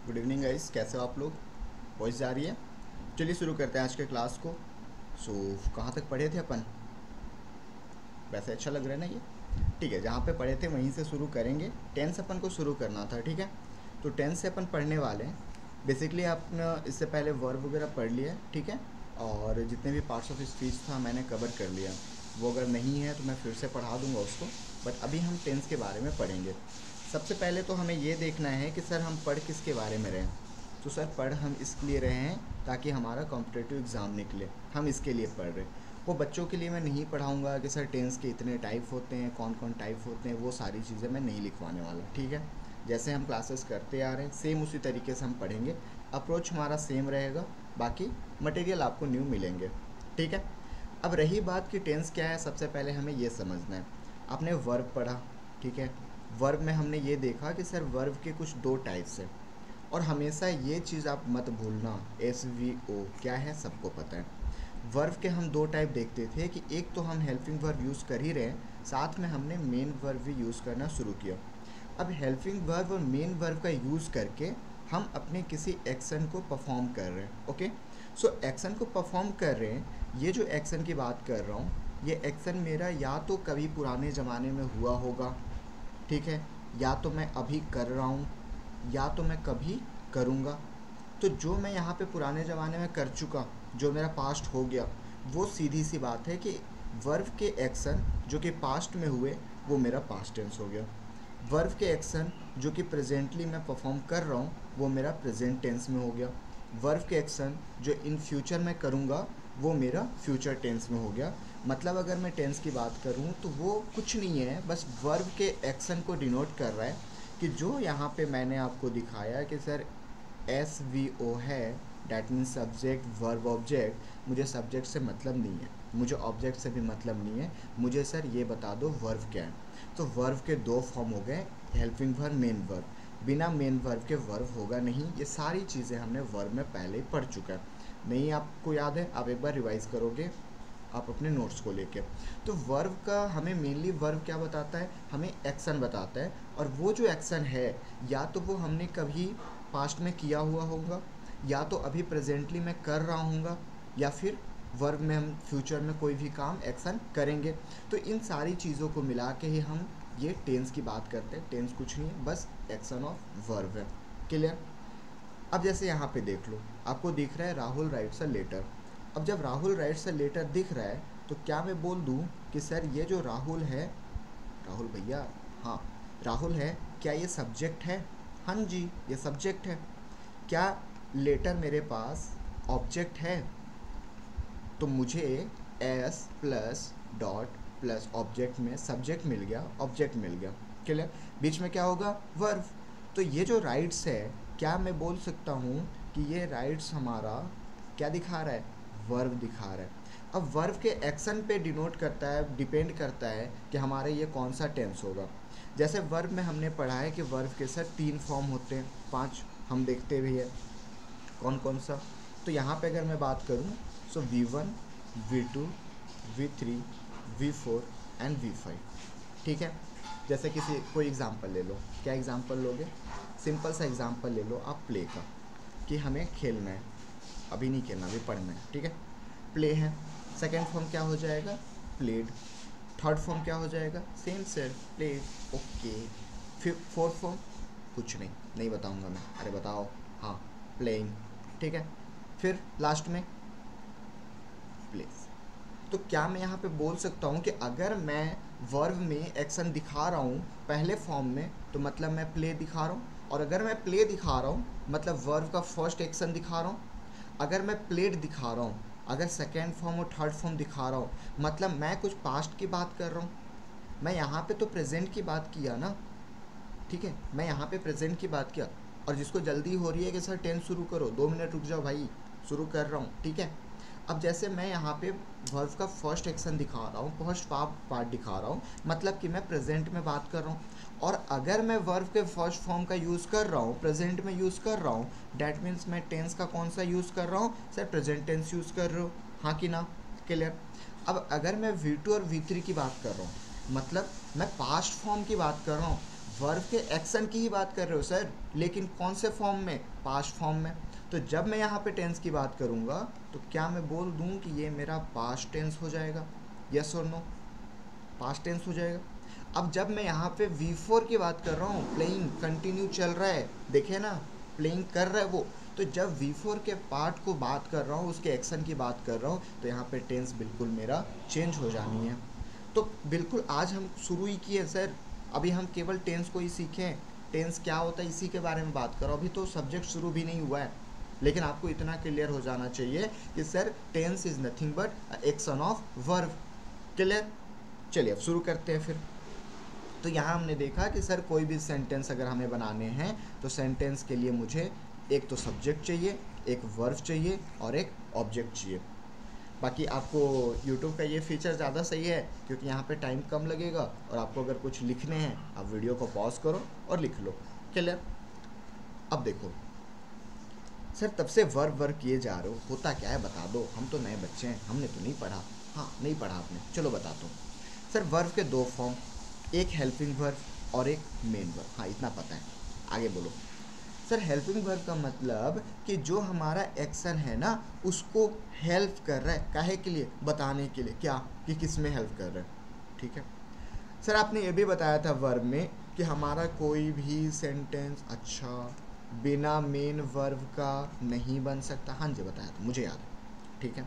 Good evening guys, कैसे हो आप लोग? वॉइस जा रही है? चलिए शुरू करते हैं आज के क्लास को। कहाँ तक पढ़े थे अपन? वैसे अच्छा लग रहा है ना ये? ठीक है, जहाँ पे पढ़े थे वहीं से शुरू करेंगे। टेंस अपन को शुरू करना था, ठीक है? तो टेंस से अपन पढ़ने वाले हैं। बेसिकली आपने इससे पहले वर्ब वगैरह पढ़ लिया है, ठीक है? और जितने भी पार्ट्स ऑफ स्पीच था मैंने कवर कर लिया। वो अगर नहीं है तो मैं फिर से पढ़ा दूंगा उसको। बट अभी हम टेंस के बारे में पढ़ेंगे। सबसे पहले तो हमें ये देखना है कि सर हम पढ़ किसके बारे में रहे हैं। तो सर पढ़ हम इसलिए रहे हैं ताकि हमारा कॉम्पिटिटिव एग्ज़ाम निकले, हम इसके लिए पढ़ रहे हैं। वो बच्चों के लिए मैं नहीं पढ़ाऊँगा कि सर टेंस के इतने टाइप होते हैं, कौन कौन टाइप होते हैं, वो सारी चीज़ें मैं नहीं लिखवाने वाला, ठीक है? जैसे हम क्लासेस करते आ रहे हैं सेम उसी तरीके से हम पढ़ेंगे। अप्रोच हमारा सेम रहेगा, बाकी मटेरियल आपको न्यू मिलेंगे, ठीक है? अब रही बात कि टेंस क्या है, सबसे पहले हमें ये समझना है। आपने वर्ब पढ़ा, ठीक है? वर्ब में हमने ये देखा कि सर वर्ब के कुछ दो टाइप्स हैं। और हमेशा ये चीज़ आप मत भूलना, SVO क्या है सबको पता है। वर्ब के हम दो टाइप देखते थे कि एक तो हम हेल्पिंग वर्ब यूज़ कर ही रहे हैं, साथ में हमने मेन वर्ब भी यूज़ करना शुरू किया। अब हेल्पिंग वर्ब और मेन वर्ब का यूज़ करके हम अपने किसी एक्शन को परफॉर्म कर रहे हैं, ओके? एक्शन को परफॉर्म कर रहे हैं। ये जो एक्शन की बात कर रहा हूँ, ये एक्शन मेरा या तो कभी पुराने ज़माने में हुआ होगा, ठीक है? या तो मैं अभी कर रहा हूँ, या तो मैं कभी करूँगा। तो जो मैं यहाँ पे पुराने ज़माने में कर चुका, जो मेरा पास्ट हो गया, वो सीधी सी बात है कि वर्ब के एक्शन जो कि पास्ट में हुए वो मेरा पास्ट टेंस हो गया। वर्ब के एक्शन जो कि प्रेजेंटली मैं परफॉर्म कर रहा हूँ वो मेरा प्रेजेंट टेंस में हो गया। वर्ब के एक्शन जो इन फ्यूचर में करूँगा वो मेरा फ्यूचर टेंस में हो गया। मतलब अगर मैं टेंस की बात करूँ तो वो कुछ नहीं है, बस वर्ब के एक्शन को डिनोट कर रहा है कि जो यहाँ पे मैंने आपको दिखाया कि सर SVO है, that means subject verb object. मुझे सब्जेक्ट से मतलब नहीं है, मुझे ऑब्जेक्ट से भी मतलब नहीं है, मुझे सर ये बता दो वर्ब क्या है। तो वर्ब के दो फॉर्म हो गए, हेल्पिंग वर्ब, मेन वर्ब। बिना मेन वर्ब के वर्ब होगा नहीं। ये सारी चीज़ें हमने वर्ब में पहले ही पढ़ चुका है। नहीं आपको याद है, आप एक बार रिवाइज करोगे आप अपने नोट्स को लेके। तो वर्ब का हमें मेनली वर्ब क्या बताता है, हमें एक्शन बताता है। और वो जो एक्शन है या तो वो हमने कभी पास्ट में किया हुआ होगा, या तो अभी प्रेजेंटली मैं कर रहा हूँगा, या फिर वर्ब में हम फ्यूचर में कोई भी काम एक्शन करेंगे। तो इन सारी चीज़ों को मिला के ही हम ये टेंस की बात करते हैं। टेंस कुछ नहीं है, बस एक्शन ऑफ वर्ब है। क्लियर? अब जैसे यहाँ पे देख लो, आपको दिख रहा है राहुल राइट्स अ लेटर। अब जब राहुल राइट्स अ लेटर दिख रहा है तो क्या मैं बोल दूँ कि सर ये जो राहुल है, राहुल भैया, हाँ राहुल है, क्या ये सब्जेक्ट है? हाँ जी ये सब्जेक्ट है। क्या लेटर मेरे पास ऑब्जेक्ट है? तो मुझे S plus dot plus object में सब्जेक्ट मिल गया, ऑब्जेक्ट मिल गया। क्लियर? बीच में क्या होगा? वर्ब। तो ये जो राइट्स है, क्या मैं बोल सकता हूँ कि ये राइट्स हमारा क्या दिखा रहा है? वर्ब दिखा रहा है। अब वर्ब के एक्शन पे डिनोट करता है, डिपेंड करता है कि हमारे ये कौन सा टेंस होगा। जैसे वर्ब में हमने पढ़ा है कि वर्ब के सर 3 फॉर्म होते हैं, 5 हम देखते भी है। कौन कौन सा? तो यहाँ पे अगर मैं बात करूँ V1, V2, V3, V4 and V5, ठीक है? जैसे किसी कोई एग्ज़ाम्पल ले लो। क्या एग्ज़ाम्पल लोगे? सिंपल सा एग्ज़ाम्पल ले लो आप प्ले का, कि हमें खेलना है, अभी नहीं खेलना, अभी पढ़ना है, ठीक है? प्ले है। सेकेंड फॉर्म क्या हो जाएगा? प्लेड। थर्ड फॉर्म क्या हो जाएगा? Same sir, played. ओके। फिर फोर्थ फॉर्म कुछ नहीं, नहीं बताऊंगा मैं। अरे बताओ। हाँ, प्लेइंग, ठीक है? फिर लास्ट में प्लेस। तो क्या मैं यहाँ पे बोल सकता हूँ कि अगर मैं वर्ब में एक्शन दिखा रहा हूँ पहले फॉर्म में तो मतलब मैं प्ले दिखा रहा हूँ, और अगर मैं प्ले दिखा रहा हूँ मतलब वर्ब का फर्स्ट एक्शन दिखा रहा हूँ। अगर मैं प्लेड दिखा रहा हूँ, अगर सेकेंड फॉर्म और थर्ड फॉर्म दिखा रहा हूँ, मतलब मैं कुछ पास्ट की बात कर रहा हूँ। मैं यहाँ पे तो प्रेजेंट की बात किया ना, ठीक है? मैं यहाँ पे प्रेजेंट की बात किया। और जिसको जल्दी हो रही है कि सर टेंस शुरू करो, 2 मिनट रुक जाओ भाई, शुरू कर रहा हूँ, ठीक है? अब जैसे मैं यहाँ पे वर्ब का फर्स्ट एक्शन दिखा रहा हूँ, फर्स्ट पार्ट दिखा रहा हूँ, मतलब कि मैं प्रेजेंट में बात कर रहा हूँ। और अगर मैं वर्ब के फर्स्ट फॉर्म का यूज़ कर रहा हूँ, प्रेजेंट में यूज़ कर रहा हूँ, डैट मीन्स मैं टेंस का कौन सा यूज़ कर रहा हूँ? सर प्रेजेंट टेंस यूज़ कर रहे हो, हाँ कि ना? क्लियर? अब अगर मैं V2 और V3 की बात कर रहा हूँ, मतलब मैं पास्ट फॉर्म की बात कर रहा हूँ। वर्ब के एक्शन की ही बात कर रहे हो सर, लेकिन कौन से फॉर्म में? पास्ट फॉर्म में। तो जब मैं यहाँ पे टेंस की बात करूँगा तो क्या मैं बोल दूँ कि ये मेरा पास्ट टेंस हो जाएगा? यस और नो? पास्ट टेंस हो जाएगा। अब जब मैं यहाँ पे V4 की बात कर रहा हूँ, प्लेइंग कंटिन्यू चल रहा है, देखे ना, प्लेइंग कर रहा है वो, तो जब V4 के पार्ट को बात कर रहा हूँ, उसके एक्शन की बात कर रहा हूँ, तो यहाँ पे टेंस बिल्कुल मेरा चेंज हो जानी है। तो बिल्कुल आज हम शुरू ही किए सर, अभी हम केवल टेंस को ही सीखें, टेंस क्या होता है इसी के बारे में बात करो, अभी तो सब्जेक्ट शुरू भी नहीं हुआ है। लेकिन आपको इतना क्लियर हो जाना चाहिए कि sir tense is nothing but action of verb. Clear? चलिए अब शुरू करते हैं फिर। तो यहाँ हमने देखा कि सर कोई भी सेंटेंस अगर हमें बनाने हैं तो सेंटेंस के लिए मुझे एक तो सब्जेक्ट चाहिए, एक वर्ब चाहिए और एक ऑब्जेक्ट चाहिए। बाकी आपको YouTube का ये फीचर ज़्यादा सही है क्योंकि यहाँ पे टाइम कम लगेगा और आपको अगर कुछ लिखने हैं आप वीडियो को पॉज करो और लिख लो। क्लियर? अब देखो सर तब से वर्ब किए जा रहे हो, होता क्या है बता दो, हम तो नए बच्चे हैं, हमने तो नहीं पढ़ा। हाँ नहीं पढ़ा आपने, चलो बताता हूँ। सर वर्ब के दो फॉर्म, एक हेल्पिंग वर्ब और एक मेन वर्ब। हाँ इतना पता है, आगे बोलो। सर हेल्पिंग वर्ब का मतलब कि जो हमारा एक्शन है ना उसको हेल्प कर रहा है, काहे के लिए? बताने के लिए, क्या कि किस में हेल्प कर रहा है। ठीक है सर, आपने ये भी बताया था वर्ब में कि हमारा कोई भी सेंटेंस अच्छा बिना मेन वर्ब का नहीं बन सकता। हाँ जी बताया था, मुझे याद है। ठीक है,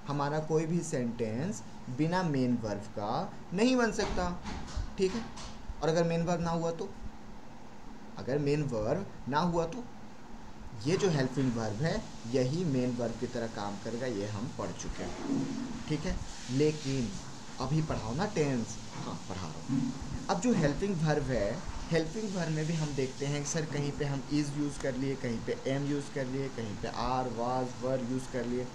हमारा कोई भी सेंटेंस बिना मेन वर्ब का नहीं बन सकता। ठीक है, और अगर मेन वर्ब ना हुआ तो, अगर मेन वर्ब ना हुआ तो ये जो हेल्पिंग वर्ब है यही मेन वर्ब की तरह काम करेगा, ये हम पढ़ चुके हैं। ठीक है, लेकिन अभी पढ़ाओ ना टेंस। हाँ पढ़ा रहा हूँ। अब जो हेल्पिंग वर्ब है, हेल्पिंग वर्ब में भी हम देखते हैं कि सर कहीं पे हम इज़ यूज़ कर लिए, कहीं पे एम यूज़ कर लिए, कहीं पे आर वाज वर यूज़ कर लिए,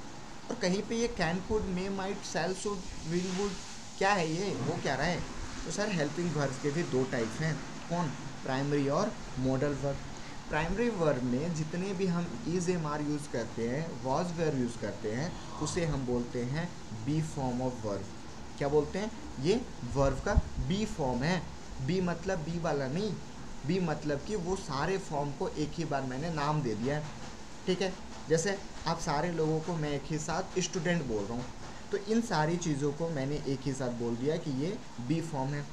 और कहीं पे ये can could may might shall should will would, क्या है ये, हो क्या रहा है? तो सर हेल्पिंग वर्ब के भी दो टाइप हैं। कौन? प्राइमरी और मॉडल वर्ब। प्राइमरी वर्ब में जितने भी हम इज एम आर यूज़ करते हैं, वॉज वेयर यूज़ करते हैं, उसे हम बोलते हैं बी फॉर्म ऑफ वर्ब। क्या बोलते हैं? ये वर्ब का बी फॉर्म है। बी मतलब बी वाला नहीं, बी मतलब कि वो सारे फॉर्म को एक ही बार मैंने नाम दे दिया है। ठीक है, जैसे आप सारे लोगों को मैं एक ही साथ स्टूडेंट बोल रहा हूँ, तो इन सारी चीज़ों को मैंने एक ही साथ बोल दिया कि ये बी फॉर्म है।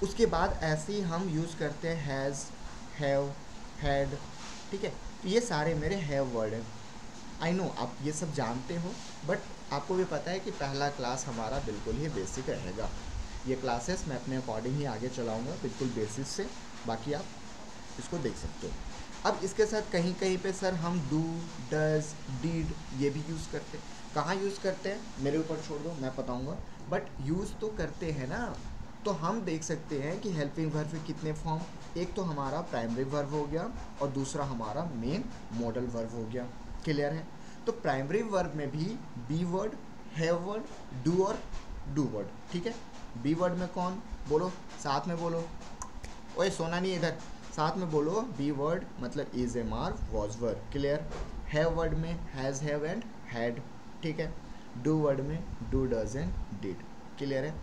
उसके बाद ऐसे ही हम यूज़ करते हैं हैज़, हैव, हैड। ठीक है, तो ये सारे मेरे हैव वर्ड हैं। आई नो आप ये सब जानते हो, बट आपको भी पता है कि पहला क्लास हमारा बिल्कुल ही बेसिक रहेगा। ये क्लासेस मैं अपने अकॉर्डिंग ही आगे चलाऊँगा, बिल्कुल बेसिक से, बाकी आप इसको देख सकते हो। अब इसके साथ कहीं कहीं पे सर हम डू, डज, डिड ये भी यूज़ करते हैं। कहाँ यूज़ करते हैं मेरे ऊपर छोड़ दो, मैं बताऊँगा, बट यूज़ तो करते हैं ना। तो हम देख सकते हैं कि हेल्पिंग वर्ब के कितने फॉर्म, एक तो हमारा प्राइमरी वर्ब हो गया और दूसरा हमारा मेन मॉडल वर्ब हो गया। क्लियर है? तो प्राइमरी वर्ब में भी be word, have word, do और डू वर्ड। ठीक है, बी वर्ड में कौन, बोलो साथ में बोलो, ओए सोना नहीं इधर, साथ में बोलो। बी वर्ड मतलब is am are was word. Clear? Have word में हैज़, हैव एंड हैड। ठीक है, डू वर्ड में do, does and did. Clear है?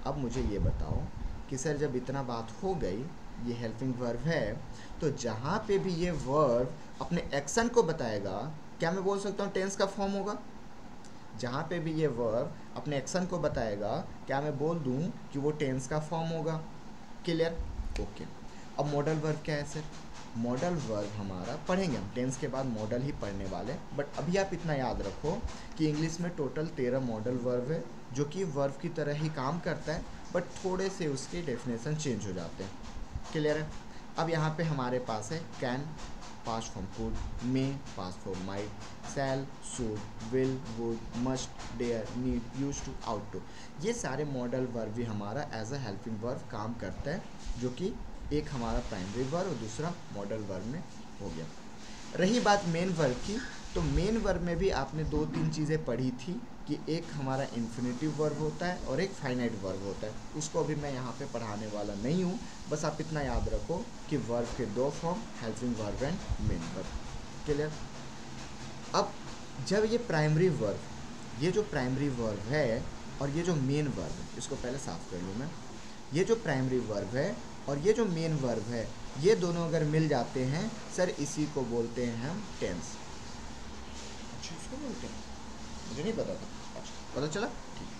अब मुझे ये बताओ कि सर जब इतना बात हो गई, ये हेल्पिंग वर्ब है, तो जहाँ पे भी ये वर्ब अपने एक्शन को बताएगा, क्या मैं बोल सकता हूँ टेंस का फॉर्म होगा? जहाँ पे भी ये वर्ब अपने एक्शन को बताएगा, क्या मैं बोल दूँ कि वो टेंस का फॉर्म होगा? क्लियर? ओके। अब मॉडल वर्ब क्या है सर? मॉडल वर्ब हमारा पढ़ेंगे हम, टेंस के बाद मॉडल ही पढ़ने वाले, बट अभी आप इतना याद रखो कि इंग्लिश में टोटल 13 मॉडल वर्ब है जो कि वर्ब की तरह ही काम करता है, बट थोड़े से उसके डेफिनेशन चेंज हो जाते हैं। क्लियर है? अब यहाँ पे हमारे पास है can, past form could, may, past form might, shall, should, will, would, must, dare, need, use to, ought to. ये सारे मॉडल वर्ब भी हमारा एज अ हेल्पिंग वर्ब काम करता है, जो कि एक हमारा प्राइमरी वर्ब और दूसरा मॉडल वर्ब में हो गया। रही बात मेन वर्ब की, तो मेन वर्ब में भी आपने 2-3 चीज़ें पढ़ी थी कि एक हमारा इन्फिनेटिव वर्ब होता है और एक फाइनाइट वर्ब होता है। उसको अभी मैं यहाँ पे पढ़ाने वाला नहीं हूँ, बस आप इतना याद रखो कि वर्ब के दो form, helping verb and main verb. Clear? अब जब ये प्राइमरी वर्ब, ये जो प्राइमरी वर्ब है और ये जो मेन वर्ब है, इसको पहले साफ कर लूँ मैं। ये जो प्राइमरी वर्ब है और ये जो मेन वर्ब है, ये दोनों अगर मिल जाते हैं सर, इसी को बोलते हैं हम टेंस। अच्छा, इसको बोलते हैं, मुझे नहीं पता था। अच्छा, पता चला, ठीक है।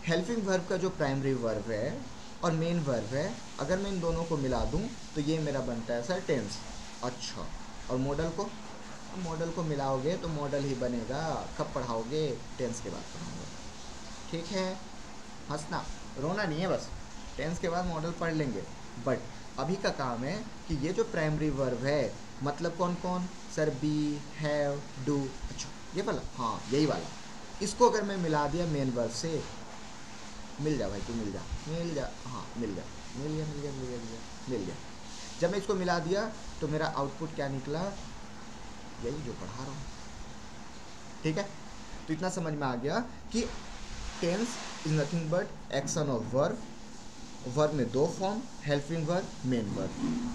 हेल्पिंग वर्ब का जो प्राइमरी वर्ब है और मेन वर्ब है, अगर मैं इन दोनों को मिला दूं तो ये मेरा बनता है सर टेंस। अच्छा, और मॉडल को मिलाओगे तो मॉडल ही बनेगा। कब पढ़ाओगे? टेंस के बाद पढ़ाऊँगा, ठीक है। हंसना रोना नहीं है, बस टेंस के बाद मॉडल पढ़ लेंगे। बट अभी का काम है कि ये जो प्राइमरी वर्ब है, मतलब कौन कौन सर? B, have, do. अच्छा, ये वाला, हाँ यही वाला। इसको अगर मैं मिला दिया मेन वर्ब से, मिल जा भाई तू, मिल जा, हाँ मिल गया। जब मैं इसको मिला दिया तो मेरा आउटपुट क्या निकला? यही जो पढ़ा रहा हूँ, ठीक है। तो इतना समझ में आ गया कि tense is nothing but action of verb. Verb में दो form, helping verb, main verb.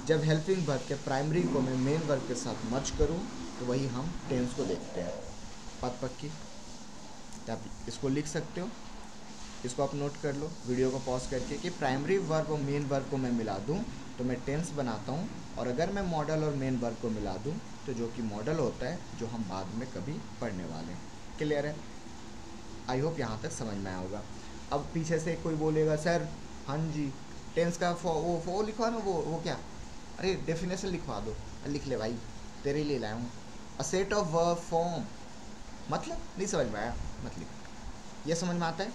जब हेल्पिंग वर्ब के प्राइमरी को मैं मेन वर्ब के साथ मर्ज करूं तो वही हम टेंस को देखते हैं। बात पक्की? आप इसको लिख सकते हो, इसको आप नोट कर लो वीडियो को पॉज करके कि प्राइमरी वर्ब और मेन वर्ब को मैं मिला दूं तो मैं टेंस बनाता हूं, और अगर मैं मॉडल और मेन वर्ब को मिला दूं तो जो कि मॉडल होता है, जो हम बाद में कभी पढ़ने वाले हैं। क्लियर है? आई होप यहाँ तक समझ में आया होगा। अब पीछे से कोई बोलेगा सर हाँ जी टेंस का वो लिखवा ना, वो क्या, अरे डेफिनेशन लिखवा दो। लिख ले भाई, तेरे लिए लाया हूँ। A set of verb form, मतलब नहीं समझ में आया? मत लिख, ये समझ में आता है।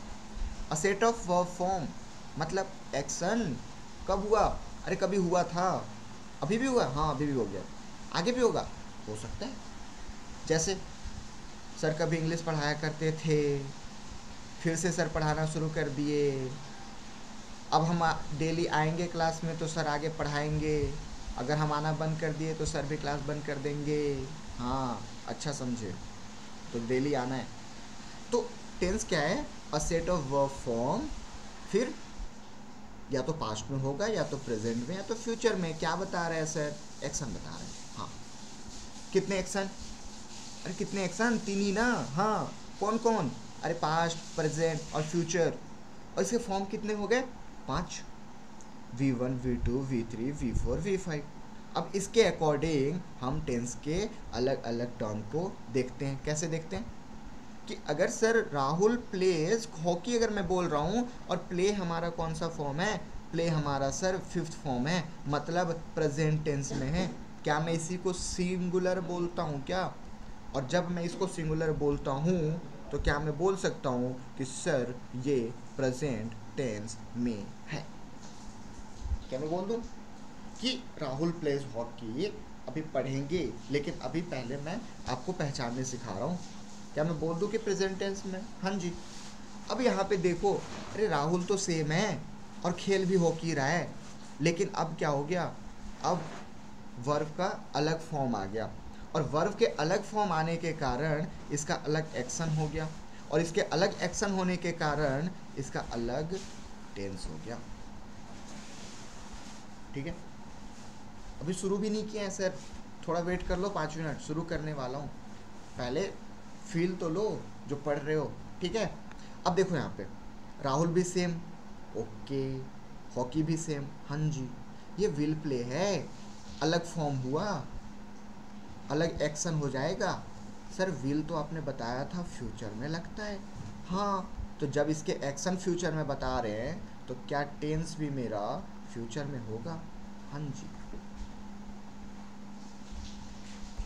A set of verb form मतलब एक्शन कब हुआ? अरे कभी हुआ था, अभी भी हुआ, हाँ अभी भी हो गया, आगे भी होगा, हो सकता है। जैसे सर कभी इंग्लिश पढ़ाया करते थे, फिर से सर पढ़ाना शुरू कर दिए, अब हम डेली आएंगे क्लास में तो सर आगे पढ़ाएंगे, अगर हम आना बंद कर दिए तो सर भी क्लास बंद कर देंगे। हाँ अच्छा समझे, तो डेली आना है। तो टेंस क्या है? A set of verb form, फिर या तो पास्ट में होगा, या तो प्रेजेंट में, या तो फ्यूचर में। क्या बता रहा है सर? एक्शन बता रहा है। हाँ, कितने एक्शन? अरे कितने एक्शन? 3 ही ना। हाँ, कौन कौन? अरे पास्ट, प्रेजेंट और फ्यूचर। और इसके फॉर्म कितने हो गए? 5, V1, V2, V3, V4, V5। अब इसके अकॉर्डिंग हम टेंस के अलग अलग टर्म को देखते हैं। कैसे देखते हैं? कि अगर सर राहुल प्लेज हॉकी अगर मैं बोल रहा हूँ, और प्ले हमारा कौन सा फॉर्म है? प्ले हमारा सर 5th फॉर्म है, मतलब प्रेजेंट टेंस में है। क्या मैं इसी को सिंगुलर बोलता हूँ क्या? और जब मैं इसको सिंगुलर बोलता हूँ तो क्या मैं बोल सकता हूँ कि सर ये प्रेजेंट टेंस में है? क्या मैं बोल दूँ कि राहुल प्लेज हॉकी? अभी पढ़ेंगे, लेकिन अभी पहले मैं आपको पहचानने सिखा रहा हूँ। क्या मैं बोल दूँ कि प्रेजेंट टेंस में? हाँ जी। अब यहाँ पे देखो, अरे राहुल तो सेम है और खेल भी हॉकी रहा है, लेकिन अब क्या हो गया? अब वर्ब का अलग फॉर्म आ गया, और वर्ब के अलग फॉर्म आने के कारण इसका अलग एक्शन हो गया, और इसके अलग एक्शन होने के कारण इसका अलग टेंस हो गया। ठीक है, अभी शुरू भी नहीं किया है सर, थोड़ा वेट कर लो, 5 मिनट, शुरू करने वाला हूँ। पहले फील तो लो जो पढ़ रहे हो, ठीक है। अब देखो यहाँ पे राहुल भी सेम, ओके, हॉकी भी सेम, हाँ जी। ये विल प्ले है, अलग फॉर्म हुआ, अलग एक्शन हो जाएगा। सर विल तो आपने बताया था फ्यूचर में लगता है। हाँ, तो जब इसके एक्शन फ्यूचर में बता रहे हैं तो क्या टेंस भी मेरा फ्यूचर में होगा? हाँ जी।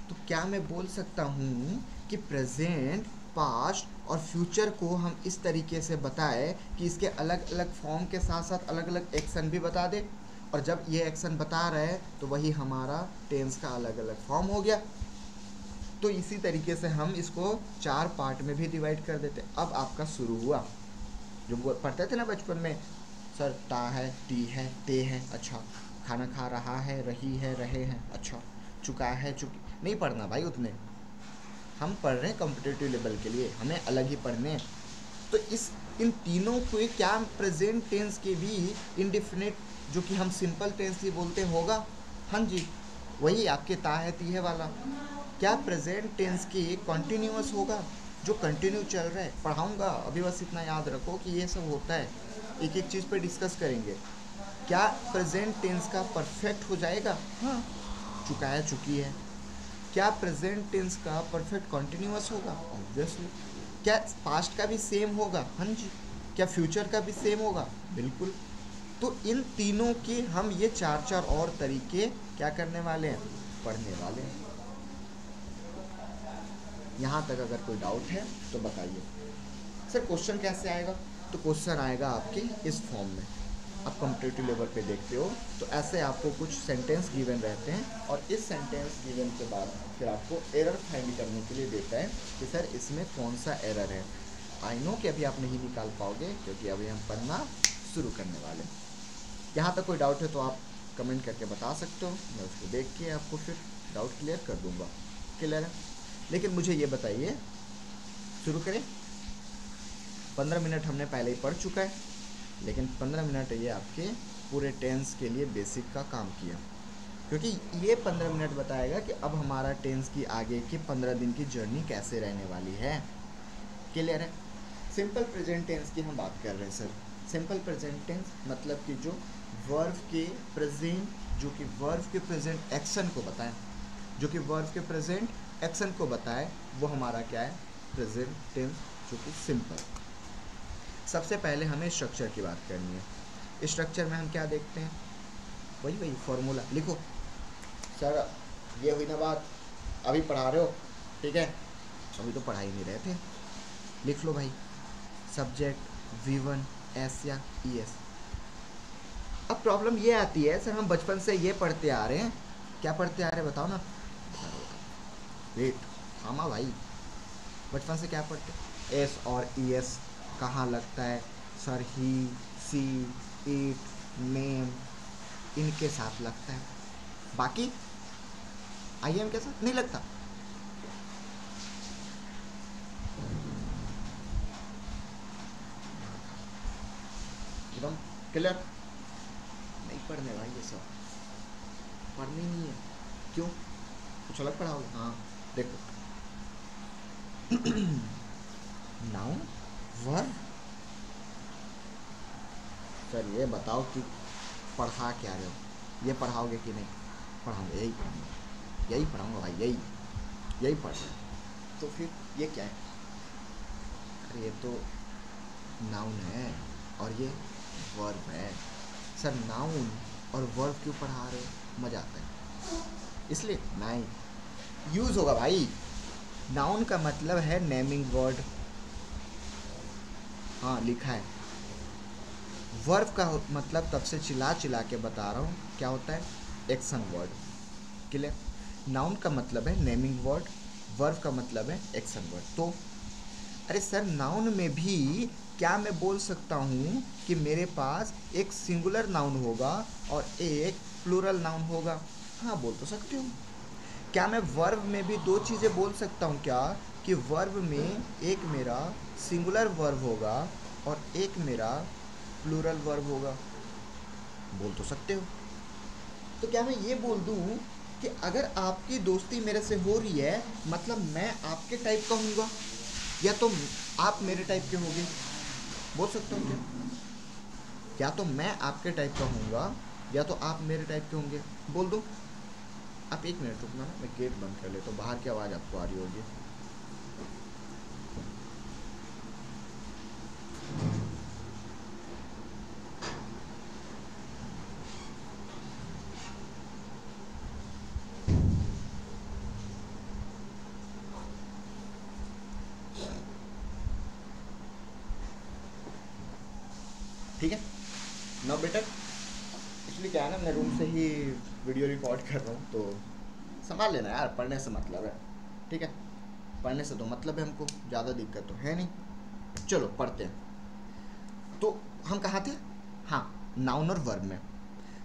तो क्या मैं बोल सकता हूँ कि प्रेजेंट, पास्ट और फ्यूचर को हम इस तरीके से बताएं कि इसके अलग अलग फॉर्म के साथ साथ अलग अलग एक्शन भी बता दे, और जब ये एक्शन बता रहे हैं तो वही हमारा टेंस का अलग अलग फॉर्म हो गया। तो इसी तरीके से हम इसको 4 पार्ट में भी डिवाइड कर देते। अब आपका शुरू हुआ, जो पढ़ते थे ना बचपन में, सर ता है, टी है, ते है, अच्छा, खाना खा रहा है, रही है, रहे हैं, अच्छा, चुका है, चुकी। नहीं पढ़ना भाई उतने, हम पढ़ रहे हैं कॉम्पिटिटिव लेवल के लिए, हमें अलग ही पढ़ने हैं। तो इन तीनों को क्या प्रेजेंट टेंस के भी इंडेफिनिट, जो कि हम सिंपल टेंस ही बोलते होगा? हाँ जी, वही आपके ता है, ती है वाला। क्या प्रेजेंट टेंस की कॉन्टीन्यूअस होगा, जो कंटिन्यू चल रहा है? पढ़ाऊँगा, अभी बस इतना याद रखो कि ये सब होता है, एक एक चीज़ पे डिस्कस करेंगे, क्या प्रेजेंट टेंस का परफेक्ट हो जाएगा? हाँ, चुकाया चुकी है। क्या प्रेजेंट टेंस का परफेक्ट कॉन्टिन्यूअस होगा? ऑब्वियसली। क्या पास्ट का भी सेम होगा? हाँ जी। क्या फ्यूचर का भी सेम होगा? बिल्कुल। तो इन तीनों के हम ये चार चार और तरीके क्या करने वाले हैं? पढ़ने वाले हैं। यहाँ तक अगर कोई डाउट है तो बताइए। सर क्वेश्चन कैसे आएगा? तो क्वेश्चन आएगा आपके इस फॉर्म में। आप कॉम्पिटिटिव लेवल पे देखते हो तो ऐसे आपको कुछ सेंटेंस गिवन रहते हैं और इस सेंटेंस गिवन के बाद फिर आपको एरर फाइंड करने के लिए देता है कि सर इसमें कौन सा एरर है। आई नो कि अभी आप नहीं निकाल पाओगे क्योंकि अभी हम पढ़ना शुरू करने वाले हैं। यहाँ तक कोई डाउट है तो आप कमेंट करके बता सकते हो, मैं उसको देख के आपको फिर डाउट क्लियर कर दूँगा। क्लियर है? लेकिन मुझे ये बताइए, शुरू करें? 15 मिनट हमने पहले ही पढ़ चुका है, लेकिन 15 मिनट ये आपके पूरे टेंस के लिए बेसिक का काम किया, क्योंकि ये 15 मिनट बताएगा कि अब हमारा टेंस की आगे की 15 दिन की जर्नी कैसे रहने वाली है। क्लियर है? सिंपल प्रेजेंट टेंस की हम बात कर रहे हैं सर। सिंपल प्रेजेंट टेंस मतलब कि जो वर्ब के प्रेजेंट एक्शन को बताएं, जो कि वर्ब के प्रेजेंट एक्शन को बताए, वो हमारा क्या है? प्रेजेंट टेंस, जो कि सिंपल। सबसे पहले हमें स्ट्रक्चर की बात करनी है। स्ट्रक्चर में हम क्या देखते हैं? वही फॉर्मूला लिखो। सर ये हुई ना बात, अभी पढ़ा रहे हो, ठीक है? अभी तो पढ़ा ही नहीं रहे थे। लिख लो भाई, सब्जेक्ट V1 S या ES। अब प्रॉब्लम ये आती है, सर हम बचपन से ये पढ़ते आ रहे हैं। क्या पढ़ते आ रहे हैं बताओ ना? वेट, थामा भाई, बचपन से क्या पढ़ते? S और ES कहाँ लगता है? Sir he, she, it, name, इनके साथ लगता है। बाकी IM के साथ नहीं लगता। एकदम क्लियर? नहीं पढ़ने भाई, ये सब पढ़नी नहीं है। क्यों? कुछ अलग पढ़ाओगे? हाँ देखो, नाउन, वर्ब। सर ये बताओ कि पढ़ा क्या रहे हो? ये पढ़ाओगे कि नहीं? पढ़ाऊंगा, यही पढ़ाऊंगा भाई, यही पढ़ रहे हैं। तो फिर ये क्या है? अरे ये तो नाउन है और ये वर्ब है। सर नाउन और वर्ब क्यों पढ़ा रहे हो? मज़ा आता है इसलिए। नहीं, यूज़ होगा भाई। नाउन का मतलब है नेमिंग वर्ड, हाँ लिखा है। वर्ब का मतलब तब से चिल्ला के बता रहा हूँ क्या होता है? Action word. क्लियर? नाउन का मतलब है नेमिंग वर्ड, वर्ब का मतलब है एक्शन वर्ड। तो अरे सर नाउन में भी क्या मैं बोल सकता हूँ कि मेरे पास एक सिंगुलर नाउन होगा और एक प्लूरल नाउन होगा? हाँ बोल तो सकते हो। क्या मैं वर्ब में भी दो चीज़ें बोल सकता हूँ क्या? कि वर्ब में एक मेरा सिंगुलर वर्ब होगा और एक मेरा प्लूरल वर्ब होगा? बोल तो सकते हो। तो क्या मैं ये बोल दूँ कि अगर आपकी दोस्ती मेरे से हो रही है मतलब मैं आपके टाइप का हूँगा या तो आप मेरे टाइप के होगे? बोल सकता हूँ क्या? या तो मैं आपके टाइप का हूँगा या तो आप मेरे टाइप के होंगे। बोल दो। आप एक मिनट रुकना ना, मैं गेट बंद कर लेता हूँ, बाहर की आवाज़ आपको आ रही होगी। ठीक है ना बेटा? एक्चुअली क्या है ना, मैं रूम से ही वीडियो रिकॉर्ड कर रहा हूँ तो संभाल लेना यार, पढ़ने से मतलब है। ठीक है, पढ़ने से तो मतलब है हमको, ज़्यादा दिक्कत तो है नहीं। चलो पढ़ते हैं। तो हम कहाँ थे? हाँ, नाउन और वर्ब में।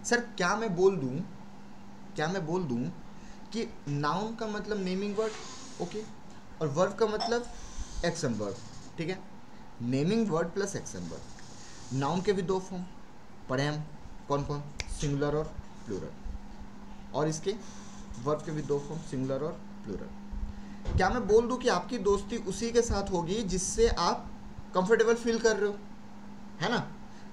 सर क्या मैं बोल दूँ कि नाउन का मतलब नेमिंग वर्ड, ओके, और वर्ब का मतलब एक्शन वर्ब, ठीक है? Naming word plus action verb. Noun के भी दो फॉर्म पढ़े हम, कौन कौन? सिंगुलर और प्लूरल। और इसके वर्ब के भी दो फॉर्म, सिंगुलर और प्लूरल। क्या मैं बोल दूं कि आपकी दोस्ती उसी के साथ होगी जिससे आप कंफर्टेबल फील कर रहे हो, है ना?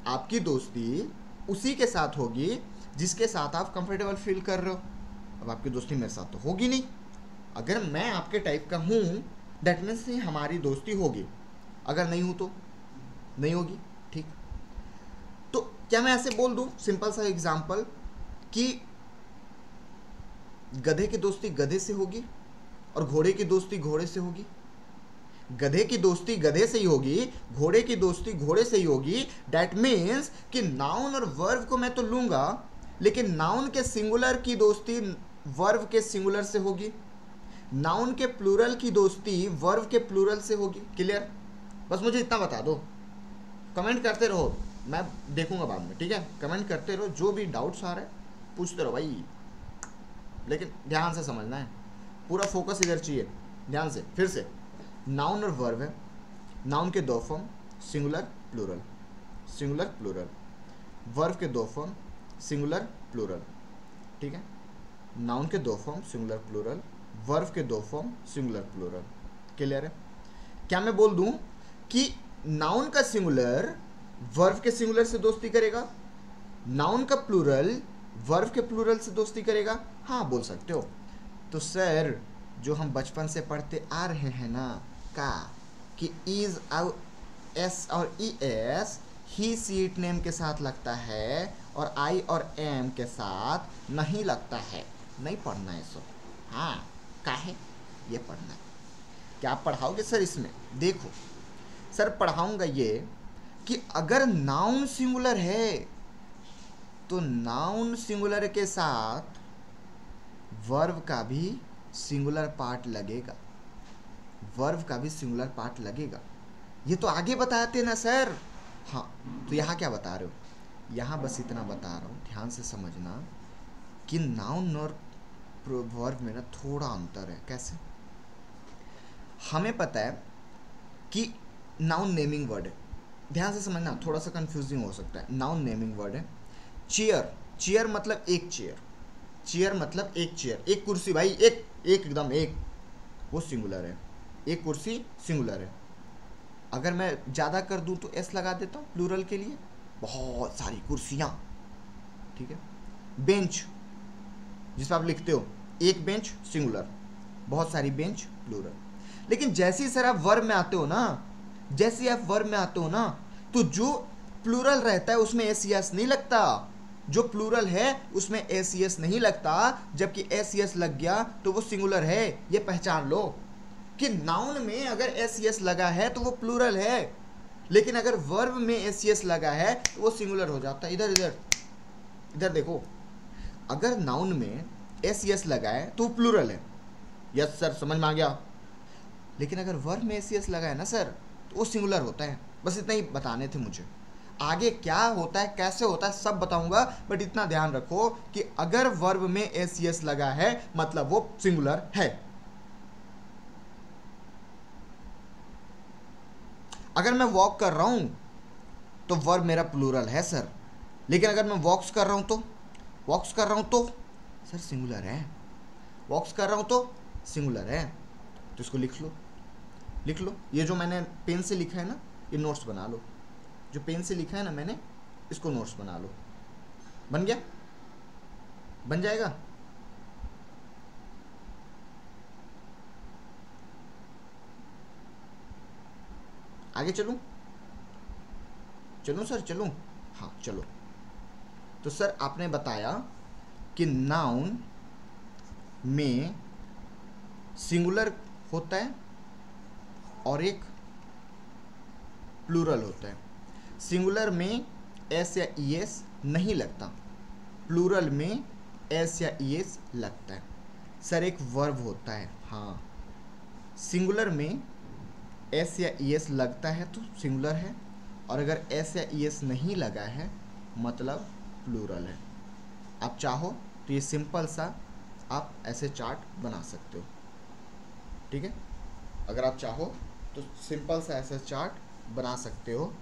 आपकी दोस्ती उसी के साथ होगी जिसके साथ आप कंफर्टेबल फील कर रहे हो। अब आपकी दोस्ती मेरे साथ तो होगी नहीं। अगर मैं आपके टाइप का हूँ दैट मीन्स हमारी दोस्ती होगी, अगर नहीं हूँ तो नहीं होगी। ठीक, तो क्या मैं ऐसे बोल दूँ सिंपल सा एग्जांपल कि गधे की दोस्ती गधे से होगी और घोड़े की दोस्ती घोड़े से होगी? गधे की दोस्ती गधे से ही होगी, घोड़े की दोस्ती घोड़े से ही होगी। दैट मीन्स कि नाउन और वर्ब को मैं तो लूंगा, लेकिन नाउन के सिंगुलर की दोस्ती वर्ब के सिंगुलर से होगी, नाउन के प्लूरल की दोस्ती वर्ब के प्लूरल से होगी। क्लियर? बस मुझे इतना बता दो, कमेंट करते रहो, मैं देखूंगा बाद में। ठीक है, कमेंट करते रहो, जो भी डाउट्स आ रहे हैं पूछते रहो भाई, लेकिन ध्यान से समझना है, पूरा फोकस इधर चाहिए, ध्यान से। फिर से, नाउन और वर्ब है, नाउन के दो form singular plural, singular plural, verb के दो फॉर्म सिंगुलर प्लूरल। ठीक है, नाउन के दो फॉर्म सिंगुलर प्लूरल, वर्ब के दो फॉर्म सिंगुलर प्लूरल। क्लियर है? क्या मैं बोल दूं कि नाउन का सिंगुलर वर्ब के सिंगुलर से दोस्ती करेगा, नाउन का प्लूरल वर्ब के प्लूरल से दोस्ती करेगा? हाँ, बोल सकते हो। तो सर, जो हम बचपन से पढ़ते आ रहे हैं ना का कि इज और एस और E S he she it name के साथ लगता है और आई और एम के साथ नहीं लगता है, नहीं पढ़ना है सो। हाँ, काहे ये पढ़ना है? क्या आप पढ़ाओगे सर इसमें? देखो सर, पढ़ाऊंगा ये कि अगर नाउन सिंगुलर है तो नाउन सिंगुलर के साथ वर्ब का भी सिंगुलर पार्ट लगेगा, वर्ब का भी सिंगुलर पार्ट लगेगा। ये तो आगे बताते ना सर। हाँ, तो यहाँ क्या बता रहे हो? यहाँ बस इतना बता रहा हूँ, ध्यान से समझना कि नाउन और वर्ब में ना थोड़ा अंतर है। कैसे? हमें पता है कि नाउन नेमिंग वर्ड है, ध्यान से समझना, थोड़ा सा कंफ्यूजिंग हो सकता है। नाउन नेमिंग वर्ड है। चेयर, चेयर मतलब एक चेयर, चेयर मतलब एक चेयर, एक कुर्सी भाई, एक एकदम एक, वो सिंगुलर है। एक कुर्सी सिंगुलर है। अगर मैं ज़्यादा कर दूं तो एस लगा देता हूँ प्लूरल के लिए, बहुत सारी कुर्सियाँ। ठीक है, बेंच जिस पर आप लिखते हो, एक बेंच सिंगुलर, बहुत सारी बेंच प्लूरल। लेकिन जैसे ही सर आप वर्ब में आते हो ना, जैसे आप वर्ब में आते हो ना, तो जो प्लूरल रहता है उसमें एस यस नहीं लगता, जो प्लूरल है उसमें एस यस नहीं लगता, जबकि एस यस लग गया तो वो सिंगुलर है। ये पहचान लो कि नाउन में अगर एस यस लगा है तो वो प्लूरल है, लेकिन अगर वर्ब में एस यस लगा है तो वो सिंगुलर हो जाता है। इधर इधर इधर देखो, अगर नाउन में एस यस लगा है तो वो प्लूरल है। यस सर, समझ में आ गया। लेकिन अगर वर्ब में एस यस लगा है ना सर, तो वो सिंगुलर होता है। बस इतना ही बताने थे मुझे। आगे क्या होता है, कैसे होता है, सब बताऊंगा, बट इतना ध्यान रखो कि अगर वर्ब में एस यस लगा है मतलब वो सिंगुलर है। अगर मैं वॉक कर रहा हूं तो वर्ब मेरा प्लूरल है सर, लेकिन अगर मैं वॉक्स कर रहा हूं तो, वॉक्स कर रहा हूं तो सर सिंगुलर है, वॉक्स कर रहा हूं तो सिंगुलर है। तो इसको लिख लो, लिख लो। ये जो मैंने पेन से लिखा है ना, ये नोट्स बना लो। जो पेन से लिखा है ना मैंने, इसको नोट्स बना लो। बन गया? बन जाएगा? आगे चलूं? चलूं सर, चलूं? हाँ चलो। तो सर आपने बताया कि नाउन में सिंगुलर होता है और एक प्लूरल होता है। सिंगुलर में एस या ई एस नहीं लगता, प्लूरल में एस या ई एस लगता है। सर एक वर्ब होता है, हाँ, सिंगुलर में एस या ई एस लगता है तो सिंगुलर है, और अगर एस या ई एस नहीं लगा है मतलब प्लूरल है। आप चाहो तो ये सिंपल सा आप ऐसे चार्ट बना सकते हो। ठीक है, अगर आप चाहो तो सिंपल सा ऐसा चार्ट बना सकते हो।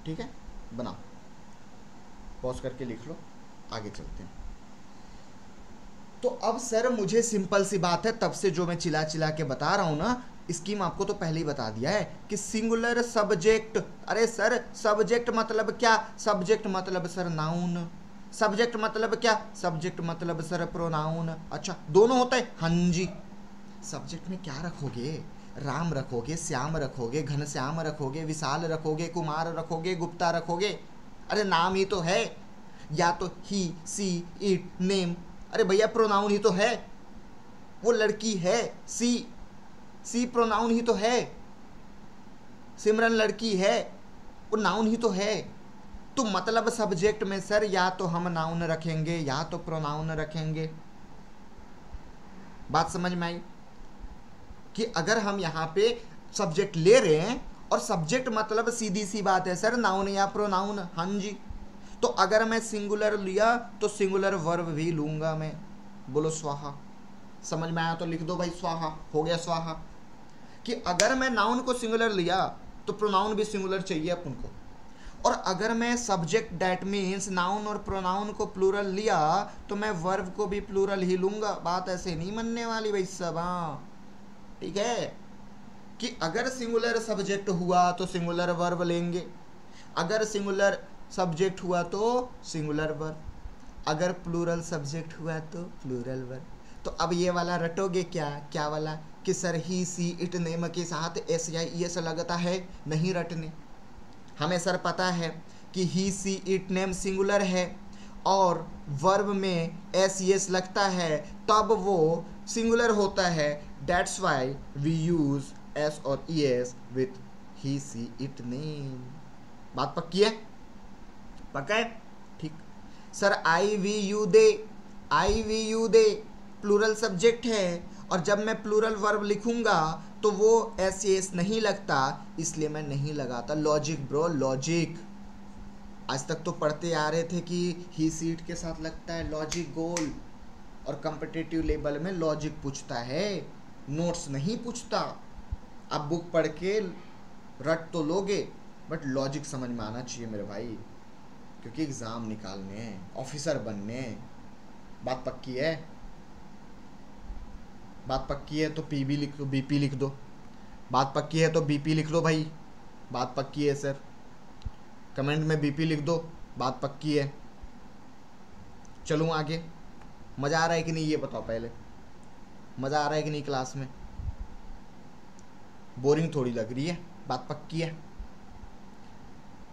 ठीक है, बनाओ, पॉज करके लिख लो, आगे चलते हैं। तो अब सर मुझे सिंपल सी बात है, तब से जो मैं चिल्ला चिल्ला के बता रहा हूँ ना, स्कीम आपको तो पहले ही बता दिया है कि सिंगुलर सब्जेक्ट। अरे सर सब्जेक्ट मतलब क्या? सब्जेक्ट मतलब सर नाउन। सब्जेक्ट मतलब क्या? सब्जेक्ट मतलब सर प्रोनाउन। अच्छा दोनों होता है? हाँ जी। सब्जेक्ट में क्या रखोगे? राम रखोगे, श्याम रखोगे, घनश्याम रखोगे, विशाल रखोगे, कुमार रखोगे, गुप्ता रखोगे? अरे नाम ही तो है, या तो ही, सी, इट, नेम। अरे भैया प्रोनाउन ही तो है, वो लड़की है, सी प्रोनाउन ही तो है, सिमरन लड़की है, वो नाउन ही तो है। तो मतलब सब्जेक्ट में सर या तो हम नाउन रखेंगे या तो प्रोनाउन रखेंगे। बात समझ में आई कि अगर हम यहाँ पे सब्जेक्ट ले रहे हैं और सब्जेक्ट मतलब सीधी सी बात है सर नाउन या प्रोनाउन। हाँ जी। तो अगर मैं सिंगुलर लिया तो सिंगुलर वर्ब भी लूंगा मैं। बोलो स्वाहा। समझ में आया तो लिख दो भाई स्वाहा। हो गया स्वाहा। कि अगर मैं नाउन को सिंगुलर लिया तो प्रोनाउन भी सिंगुलर चाहिए अपन को, और अगर मैं सब्जेक्ट दैट मीन्स नाउन और प्रोनाउन को प्लूरल लिया तो मैं वर्ब को भी प्लूरल ही लूंगा। बात ऐसे नहीं मनने वाली भाई सब। हाँ ठीक है कि अगर सिंगुलर सब्जेक्ट हुआ तो सिंगुलर वर्ब लेंगे, अगर सिंगुलर सब्जेक्ट हुआ तो सिंगुलर वर्ब, अगर प्लूरल सब्जेक्ट हुआ तो प्लूरल वर्ब। तो अब ये वाला रटोगे क्या? क्या वाला कि sir he, she, it, name के साथ एस या ई एस लगता है? नहीं रटने। हमें सर पता है कि ही, सी, इट, नेम सिंगुलर है और वर्ब में एस एस लगता है तब वो सिंगुलर होता है। That's why we use S और E S with he, she, it, name. बात पक्की है? पक्का है? ठीक। Sir I, we, you, they, I, we, you, they plural subject है और जब मैं प्लूरल वर्ब लिखूंगा तो वो एस एस नहीं लगता, इसलिए मैं नहीं लगाता। Logic bro, logic. आज तक तो पढ़ते आ रहे थे कि ही, सीट के साथ लगता है लॉजिक गोल, और कॉम्पिटिटिव लेवल में लॉजिक पूछता है, नोट्स नहीं पूछता। अब बुक पढ़ के रट तो लोगे बट लॉजिक समझ में आना चाहिए मेरे भाई, क्योंकि एग्ज़ाम निकालने हैं, ऑफिसर बनने हैं। बात पक्की है? बात पक्की है तो पीबी लिख दो, बीपी लिख दो। बात पक्की है तो बीपी लिख लो भाई। बात पक्की है सर, कमेंट में बीपी लिख दो। बात पक्की है। चलूँ आगे? मज़ा आ रहा है कि नहीं ये बताओ पहले। मज़ा आ रहा है कि नहीं क्लास में? बोरिंग थोड़ी लग रही है? बात पक्की है?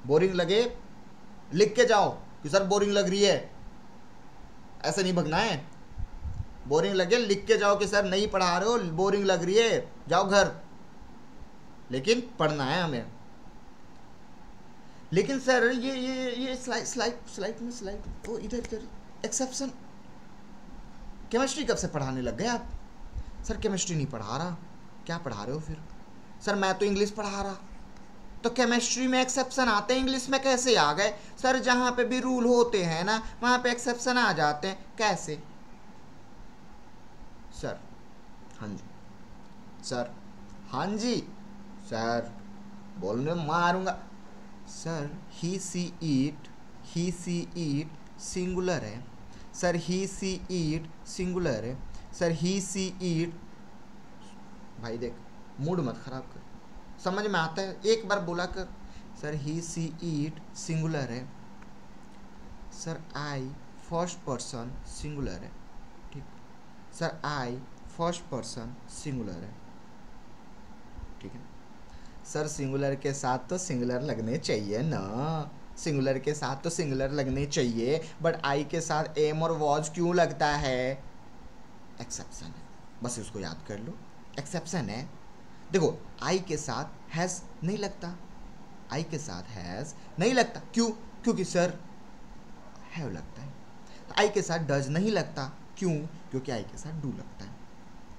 बोरिंग लगे लिख के जाओ कि सर बोरिंग लग रही है, ऐसे नहीं भगना है। बोरिंग लगे लिख के जाओ कि सर नहीं पढ़ा रहे हो, बोरिंग लग रही है, जाओ घर। लेकिन पढ़ना है हमें। लेकिन सर ये स्लाइड ओ इधर एक्सेप्शन। केमिस्ट्री कब से पढ़ाने लग गए आप? सर केमिस्ट्री नहीं पढ़ा रहा। क्या पढ़ा रहे हो फिर? सर मैं तो इंग्लिश पढ़ा रहा। तो केमिस्ट्री में एक्सेप्शन आते हैं, इंग्लिश में कैसे आ गए? सर जहाँ पे भी रूल होते हैं ना वहाँ पे एक्सेप्शन आ जाते हैं। कैसे? सर हाँ जी, सर हाँ जी, सर बोलने मारूंगा। Sir he, C, eat singular है। Sir he, C, eat singular है। सर ही, सी, ईट। भाई देख मूड मत खराब कर, समझ में आता है, एक बार बोला कर। Sir he, C, eat singular है। Sir I first person singular है। ठीक। सर आई फर्स्ट पर्सन सिंगुलर है। ठीक है सर, सिंगुलर के साथ तो सिंगुलर लगने चाहिए ना, सिंगुलर के साथ तो सिंगुलर लगने चाहिए, बट आई के साथ एम और वॉज क्यों लगता है? एक्सेप्शन है, बस इसको याद कर लो, एक्सेप्शन है। देखो आई के साथ हैज़ नहीं लगता, आई के साथ हैज़ नहीं लगता। क्यों? क्योंकि सर हैव लगता है। आई के साथ डज नहीं लगता। क्यों? क्योंकि आई के साथ डू लगता है।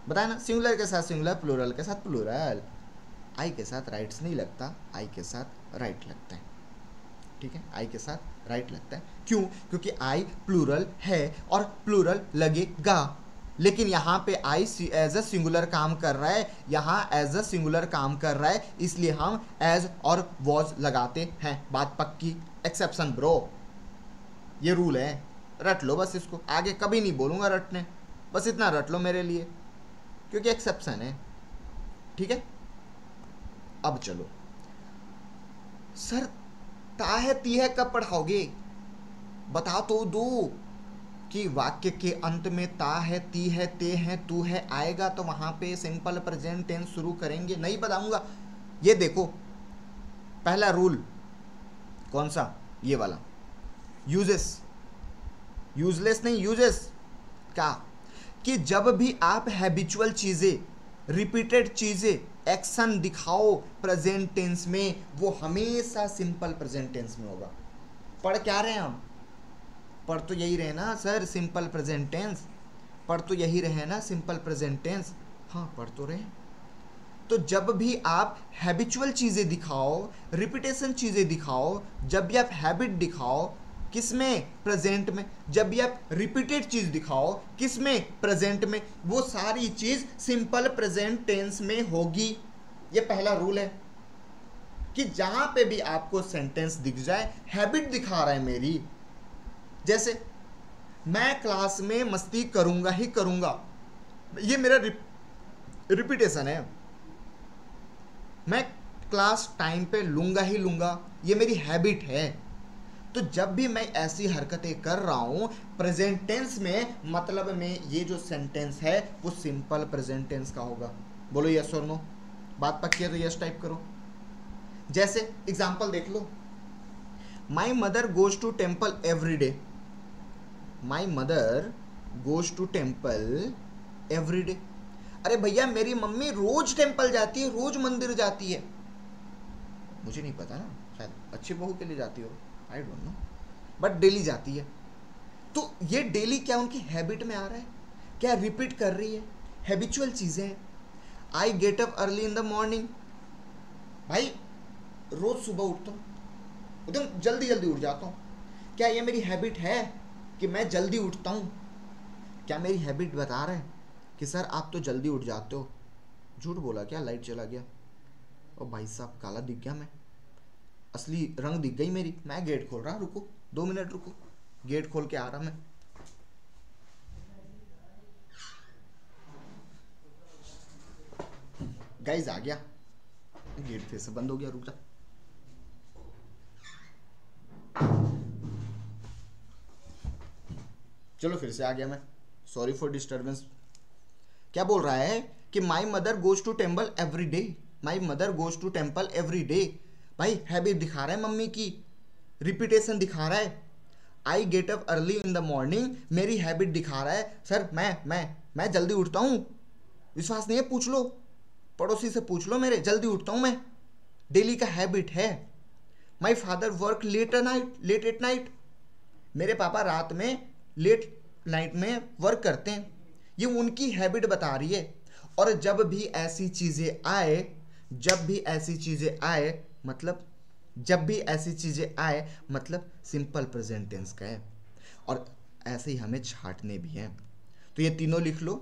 बताया ना, सिंगुलर के साथ सिंगुलर, प्लूरल के साथ प्लूरल। आई के साथ राइट्स नहीं लगता, आई के साथ राइट लगता है। ठीक है, आई के साथ राइट लगता है। क्यों? क्योंकि आई प्लूरल है और प्लूरल लगेगा। लेकिन यहाँ पे आई एज अ सिंगुलर काम कर रहा है, यहाँ एज अ सिंगुलर काम कर रहा है, इसलिए हम एज और वॉज लगाते हैं। बात पक्की? एक्सेप्शन ब्रो, ये रूल है, रट लो बस इसको। आगे कभी नहीं बोलूँगा रटने, बस इतना रट लो मेरे लिए, क्योंकि एक्सेप्शन है। ठीक है। अब चलो सर, ता है ती है कब पढ़ाओगे, बता तो दो कि वाक्य के अंत में ता है, ती है, ते है, तू है आएगा तो वहां पे सिंपल प्रेजेंट टेंस शुरू करेंगे। नहीं बताऊंगा। ये देखो पहला रूल कौन सा, ये वाला, यूजेस, यूजलेस नहीं, यूजेस का, कि जब भी आप हैबिचुअल चीजें, रिपीटेड चीजें, एक्शन दिखाओ प्रेजेंट टेंस में, वो हमेशा सिंपल प्रेजेंट टेंस में होगा। पढ़ क्या रहे हैं हम, पढ़ तो यही रहे ना सर सिंपल प्रेजेंट टेंस, पढ़ तो यही रहे ना सिंपल प्रेजेंट टेंस। हाँ पढ़ तो रहे। तो जब भी आप हैबिचुअल चीजें दिखाओ, रिपीटेशन चीजें दिखाओ, जब भी आप हैबिट दिखाओ, किसमें, प्रेजेंट में, जब भी आप रिपीटेड चीज दिखाओ, किसमें, प्रेजेंट में, वो सारी चीज सिंपल प्रेजेंट टेंस में होगी। ये पहला रूल है कि जहां पे भी आपको सेंटेंस दिख जाए, हैबिट दिखा रहा है मेरी, जैसे मैं क्लास में मस्ती करूंगा ही करूंगा, ये मेरा रिपीटेशन है। मैं क्लास टाइम पे लूंगा ही लूंगा, ये मेरी हैबिट है। तो जब भी मैं ऐसी हरकतें कर रहा हूं प्रेजेंट टेंस में, मतलब में ये जो सेंटेंस है वो सिंपल प्रेजेंट टेंस का होगा। बोलो यस और नो, बात पक्की है तो यस टाइप करो। जैसे एग्जांपल देख लो, my mother goes to temple every day, my mother goes to temple every day. अरे भैया मेरी मम्मी रोज टेम्पल जाती है, रोज मंदिर जाती है। मुझे नहीं पता ना, शायद अच्छी बहू के लिए जाती हो, I don't know, but daily जाती है। तो ये डेली क्या उनकी हैबिट में आ रहा है, क्या रिपीट कर रही है, हैबिचुअल चीजें हैं। आई get up early in the morning, भाई रोज सुबह उठता हूँ, एकदम जल्दी जल्दी उठ जाता हूँ। क्या ये मेरी हैबिट है कि मैं जल्दी उठता हूँ? क्या मेरी हैबिट बता रहा है कि सर आप तो जल्दी उठ जाते हो? झूठ बोला क्या? लाइट चला गया और भाई साहब काला दिख गया, मैं असली रंग दिख गई मेरी। मैं गेट खोल रहा, रुको 2 मिनट रुको, गेट खोल के आ रहा मैं। गाइस आ गया, गेट फिर से बंद हो गया, रुक जा। चलो फिर से आ गया मैं, सॉरी फॉर डिस्टर्बेंस। क्या बोल रहा है कि my mother goes to temple every day, my mother goes to temple every day. भाई हैबिट दिखा रहा है मम्मी की, रिपीटेशन दिखा रहा है। I get up early in the morning, मेरी हैबिट दिखा रहा है सर मैं जल्दी उठता हूँ। विश्वास नहीं है पूछ लो, पड़ोसी से पूछ लो मेरे, जल्दी उठता हूँ मैं, डेली का हैबिट है। My father work late at night, मेरे पापा रात में लेट नाइट में वर्क करते हैं, ये उनकी हैबिट बता रही है। और जब भी ऐसी चीजें आए, जब भी ऐसी चीजें आए मतलब, जब भी ऐसी चीजें आए मतलब सिंपल प्रेजेंट टेंस का है। और ऐसे ही हमें छांटने भी हैं। तो ये तीनों लिख लो।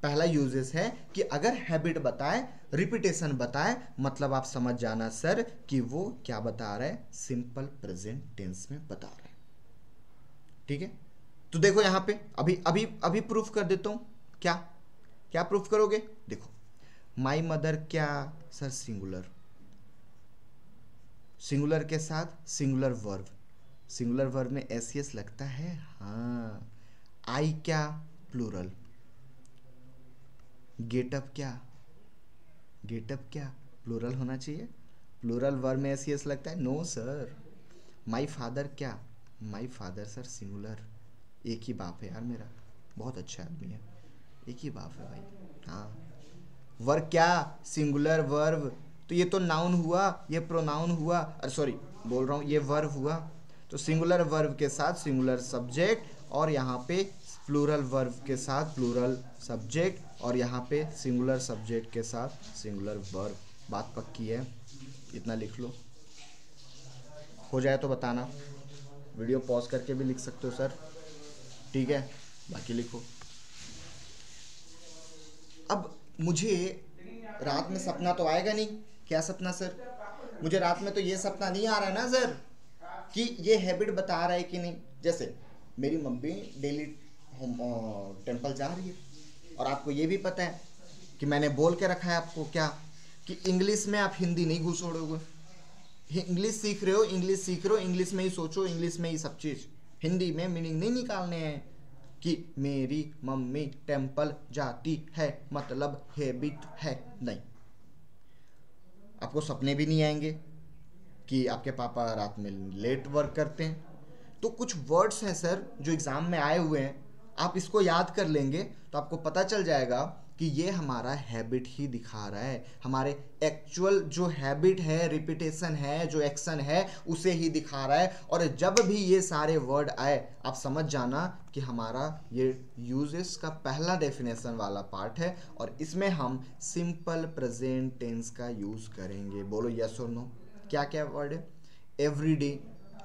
पहला यूजेस है कि अगर हैबिट बताए, रिपीटेशन बताए, मतलब आप समझ जाना सर कि वो क्या बता रहा है, सिंपल प्रेजेंट टेंस में बता रहा है। ठीक है, तो देखो यहां पे अभी प्रूफ कर देता हूं। क्या क्या प्रूफ करोगे? देखो माई मदर क्या सर, सिंगुलर, सिंगुलर के साथ सिंगुलर वर्ब, सिंगुलर वर्ब में एस लगता है, हाँ। आई क्या, प्लूरल। गेटअप क्या, गेटअप क्या, प्लूरल होना चाहिए। प्लूरल वर्ब में एस लगता है, नो सर। माई फादर क्या, माई फादर सर सिंगुलर, एक ही बाप है यार मेरा, बहुत अच्छा आदमी है, एक ही बाप है भाई, हाँ। वर्ब क्या, सिंगुलर वर्ब, तो ये तो नाउन हुआ, ये प्रोनाउन हुआ, अरे सॉरी बोल रहा हूँ, ये वर्ब हुआ। तो सिंगुलर वर्ब के साथ सिंगुलर सब्जेक्ट, और यहाँ पे प्लूरल वर्ब के साथ प्लूरल सब्जेक्ट, और यहाँ पे सिंगुलर सब्जेक्ट के साथ सिंगुलर वर्ब। बात पक्की है, इतना लिख लो। हो जाए तो बताना, वीडियो पॉज करके भी लिख सकते हो सर, ठीक है, बाकी लिखो। अब मुझे रात में सपना तो आएगा नहीं, क्या सपना सर? मुझे रात में तो ये सपना नहीं आ रहा है ना सर कि ये हैबिट बता रहा है कि नहीं। जैसे मेरी मम्मी डेली टेम्पल जा रही है, और आपको ये भी पता है कि मैंने बोल के रखा है आपको क्या, कि इंग्लिश में आप हिंदी नहीं घुसोड़ोगे। इंग्लिश सीख रहे हो, इंग्लिश सीख रहे हो, इंग्लिश में ही सोचो, इंग्लिश में ही सब चीज़। हिंदी में मीनिंग नहीं निकालने हैं कि मेरी मम्मी टेम्पल जाती है मतलब हैबिट है, नहीं। आपको सपने भी नहीं आएंगे कि आपके पापा रात में लेट वर्क करते हैं। तो कुछ वर्ड्स हैं सर जो एग्ज़ाम में आए हुए हैं, आप इसको याद कर लेंगे तो आपको पता चल जाएगा कि ये हमारा हैबिट ही दिखा रहा है, हमारे एक्चुअल जो हैबिट है, रिपीटेशन है, जो एक्शन है, उसे ही दिखा रहा है। और जब भी ये सारे वर्ड आए आप समझ जाना कि हमारा ये यूजेस का पहला डेफिनेशन वाला पार्ट है और इसमें हम सिंपल प्रेजेंट टेंस का यूज़ करेंगे। बोलो यस और नो। क्या क्या वर्ड है? Every day,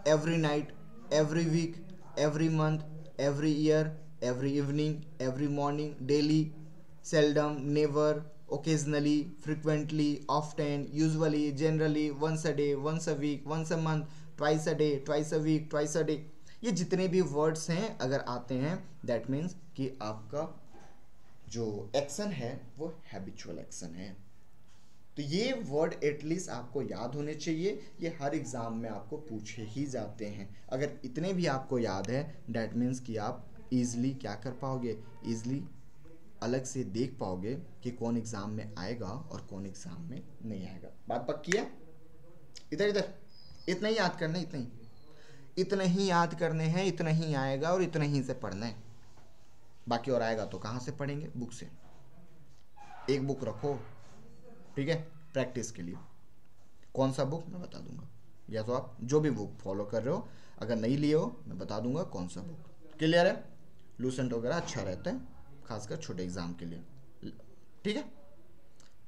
every night, every week, every month, every year, every evening, every morning, daily, seldom, never, occasionally, frequently, often, usually, generally, once a day, once a week, once a month, twice a day, twice a week, twice a day। ये जितने भी words हैं अगर आते हैं that means कि आपका जो एक्शन है वो हैबिचुअल एक्शन है। तो ये वर्ड एटलीस्ट आपको याद होने चाहिए, ये हर एग्ज़ाम में आपको पूछे ही जाते हैं। अगर इतने भी आपको याद है दैट मीन्स कि आप ईजिली क्या कर पाओगे, ईजिली अलग से देख पाओगे कि कौन एग्ज़ाम में आएगा और कौन एग्ज़ाम में नहीं आएगा। बात पक्की है? इधर इधर इतना ही याद करना है, इतना ही याद करने हैं, इतना ही आएगा और इतना ही से पढ़ना है। बाकी और आएगा तो कहाँ से पढ़ेंगे? बुक से। एक बुक रखो, ठीक है, प्रैक्टिस के लिए। कौन सा बुक मैं बता दूंगा, या तो आप जो भी बुक फॉलो कर रहे हो अगर नहीं लिए हो मैं बता दूंगा कौन सा बुक। क्लियर है? लूसेंट वगैरह अच्छा रहता है खासकर छोटे एग्जाम के लिए, ठीक है।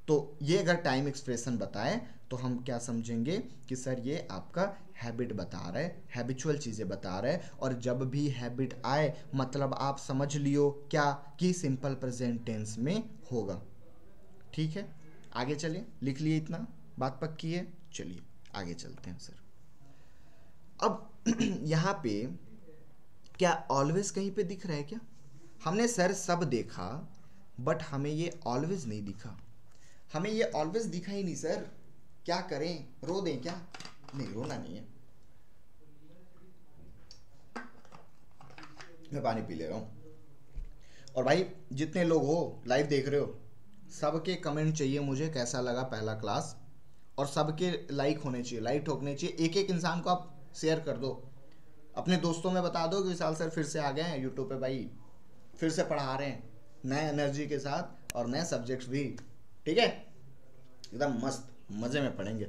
तो ये अगर टाइम एक्सप्रेशन बताए तो हम क्या समझेंगे कि सर ये आपका हैबिट बता रहा है, हैबिचुअल चीज़ें बता रहा है। और जब भी हैबिट आए मतलब आप समझ लियो क्या कि सिंपल प्रेजेंट टेंस में होगा, ठीक है। आगे चलिए, लिख लिए इतना, बात पक्की है। चलिए आगे चलते हैं सर। अब यहाँ पे क्या ऑलवेज कहीं पे दिख रहा है क्या? हमने सर सब देखा बट हमें ये ऑलवेज नहीं दिखा। हमें ये ऑलवेज दिखा ही नहीं सर, क्या करें? रो दें क्या? नहीं, रोना नहीं है, मैं पानी पी ले रहा हूँ। और भाई जितने लोग हो लाइव देख रहे हो सबके कमेंट चाहिए मुझे, कैसा लगा पहला क्लास, और सबके लाइक होने चाहिए, लाइक ठोकने चाहिए। एक एक इंसान को आप शेयर कर दो, अपने दोस्तों में बता दो कि विशाल सर फिर से आ गए हैं यूट्यूब पे, भाई फिर से पढ़ा रहे हैं नए एनर्जी के साथ और नए सब्जेक्ट्स भी, ठीक है, एकदम मस्त मज़े में पढ़ेंगे।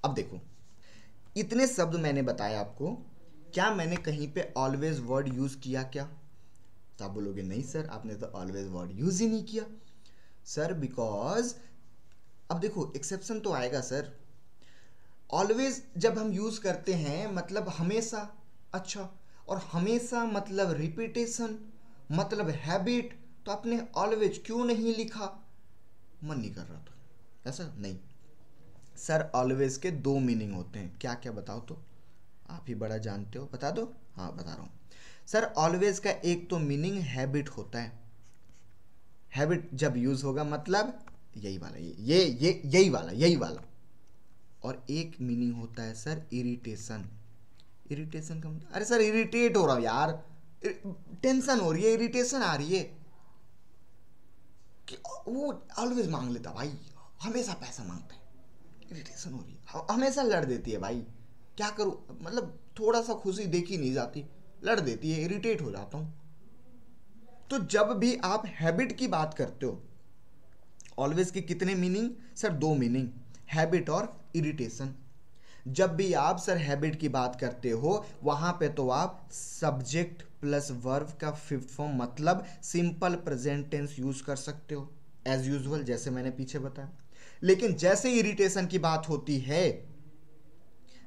अब देखो इतने शब्द मैंने बताया आपको, क्या मैंने कहीं पे ऑलवेज वर्ड यूज़ किया क्या? तो आप बोलोगे नहीं सर आपने तो ऑलवेज वर्ड यूज़ ही नहीं किया। सर बिकॉज अब देखो एक्सेप्शन तो आएगा सर। ऑलवेज जब हम यूज़ करते हैं मतलब हमेशा, अच्छा, और हमेशा मतलब रिपीटेशन मतलब हैबिट, तो आपने ऑलवेज क्यों नहीं लिखा? मन नहीं कर रहा था, ऐसा नहीं सर। ऑलवेज के दो मीनिंग होते हैं, क्या क्या बताओ तो, आप ही बड़ा जानते हो, बता दो। हाँ बता रहा हूँ सर। ऑलवेज का एक तो मीनिंग हैबिट होता है, हैबिट जब यूज़ होगा मतलब यही वाला, ये यही वाला। और एक मीनिंग होता है सर इरिटेशन। इरिटेशन का मतलब, अरे सर इरिटेट हो रहा हूँ यार, टेंशन हो रही है, इरिटेशन आ रही है, कि वो ऑलवेज मांग लेता भाई, हमेशा पैसा मांगता है, इरिटेशन हो रही है, हमेशा लड़ देती है भाई, क्या करूँ, मतलब थोड़ा सा खुशी देखी नहीं जाती, लड़ देती है, इरिटेट हो जाता हूँ। तो जब भी आप हैबिट की बात करते हो, ऑलवेज के कितने मीनिंग सर? दो मीनिंग, हैबिट और इरिटेशन। जब भी आप सर हैबिट की बात करते हो वहां पे तो आप सब्जेक्ट प्लस वर्ब का फिफ्थ फॉर्म मतलब सिंपल प्रेजेंट टेंस यूज कर सकते हो एज यूजुअल, जैसे मैंने पीछे बताया। लेकिन जैसे इरिटेशन की बात होती है,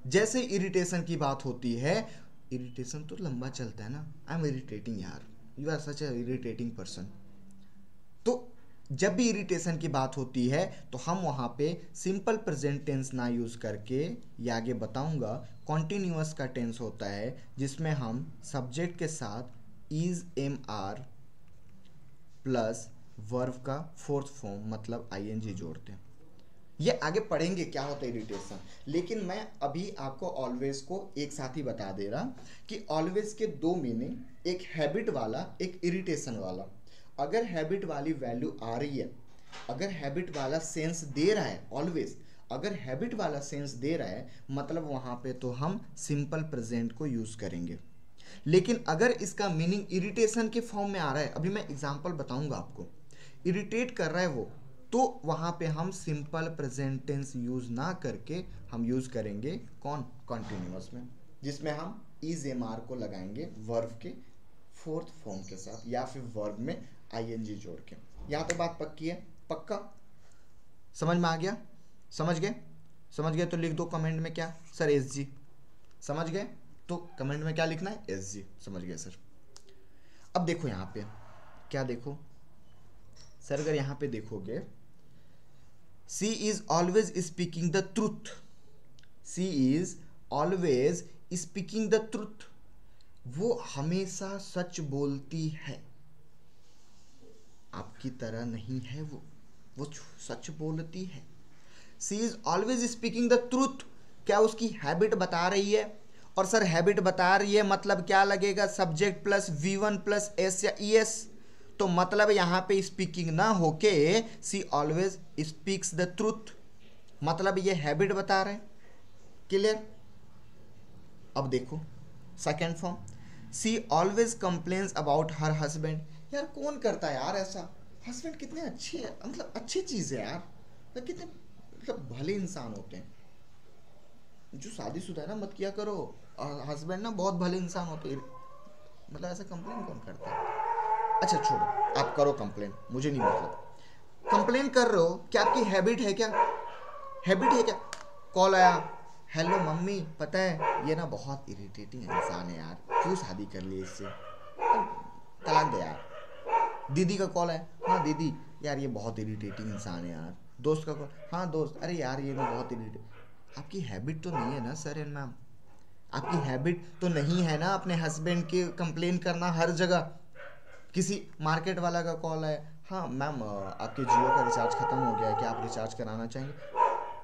जैसे इरिटेशन की बात होती है, इरिटेशन तो लंबा चलता है ना, आई एम इरिटेटिंग यार, you are such a irritating person. तो जब भी इरिटेशन की बात होती है तो हम वहाँ पे सिंपल प्रेजेंट टेंस ना यूज़ करके, ये आगे बताऊंगा, कॉन्टिन्यूअस का टेंस होता है जिसमें हम सब्जेक्ट के साथ is am are plus verb का फोर्थ फॉर्म मतलब आईएनजी जोड़ते हैं। ये आगे पढ़ेंगे क्या होता है इरिटेशन, लेकिन मैं अभी आपको ऑलवेज को एक साथ ही बता दे रहा कि ऑलवेज के दो मीनिंग, एक हैबिट वाला, एक इरिटेशन वाला। अगर हैबिट वाली वैल्यू आ रही है, अगर हैबिट वाला सेंस दे रहा है ऑलवेज, अगर हैबिट वाला सेंस दे रहा है मतलब वहाँ पे तो हम सिंपल प्रेजेंट को यूज़ करेंगे। लेकिन अगर इसका मीनिंग इरिटेशन के फॉर्म में आ रहा है, अभी मैं एग्जांपल बताऊंगा आपको, इरिटेट कर रहा है वो, तो वहाँ पे हम सिंपल प्रेजेंट टेंस यूज़ ना करके हम यूज़ करेंगे कौन, कॉन्टिन्यूअस में, जिसमें हम इज एम आर को लगाएंगे वर्ब के फोर्थ फॉर्म के साथ या फिर वर्ब में आईएनजी जोड़ के। यहाँ तक बात पक्की है? पक्का समझ में आ गया? समझ गए? समझ गए तो लिख दो कमेंट में क्या सर, एस जी। समझ गए तो कमेंट में क्या लिखना है, एस जी। समझ गए सर। अब देखो यहाँ पे क्या, देखो सर अगर यहाँ पे देखोगे, she is always speaking the truth, she is always speaking the truth, वो हमेशा सच बोलती है, आपकी तरह नहीं है वो सच बोलती है। She is always speaking the truth, क्या उसकी हैबिट बता रही है? और सर हैबिट बता रही है मतलब क्या लगेगा, subject plus V1 plus S या ES, तो मतलब यहाँ पे स्पीकिंग ना होके she always speaks the truth, मतलब ये हैबिट बता रहे हैं। क्लियर? अब देखो second form, she always complains about her husband. यार कौन करता है यार ऐसा, हस्बैंड कितने अच्छे हैं, मतलब अच्छी चीज़ है यार, तो कितने मतलब भले इंसान होते हैं। जो शादीशुदा है ना मत किया करो, हस्बैंड ना बहुत भले इंसान होते हैं, मतलब ऐसा कंप्लेन कौन करता है? अच्छा छोड़ो, आप करो कंप्लेन, मुझे नहीं मतलब। कंप्लेन कर रहे हो, क्या आपकी हैबिट है क्या? हैबिट है क्या? कॉल आया, हेलो मम्मी पता है ये ना बहुत इरिटेटिंग इंसान है यार, क्यों शादी कर ली इससे, तलाक दे यार। दीदी का कॉल है, हाँ दीदी यार ये बहुत इरिटेटिंग इंसान है यार। दोस्त का कॉल, हाँ दोस्त अरे यार ये ना बहुत इरिटेट। आपकी हैबिट तो नहीं है ना सर एंड मैम, आपकी हैबिट तो नहीं है ना अपने हस्बैंड की कंप्लेन करना हर जगह। किसी मार्केट वाला का कॉल है, हाँ मैम आपके जियो का रिचार्ज ख़त्म हो गया है, क्या आप रिचार्ज कराना चाहेंगे?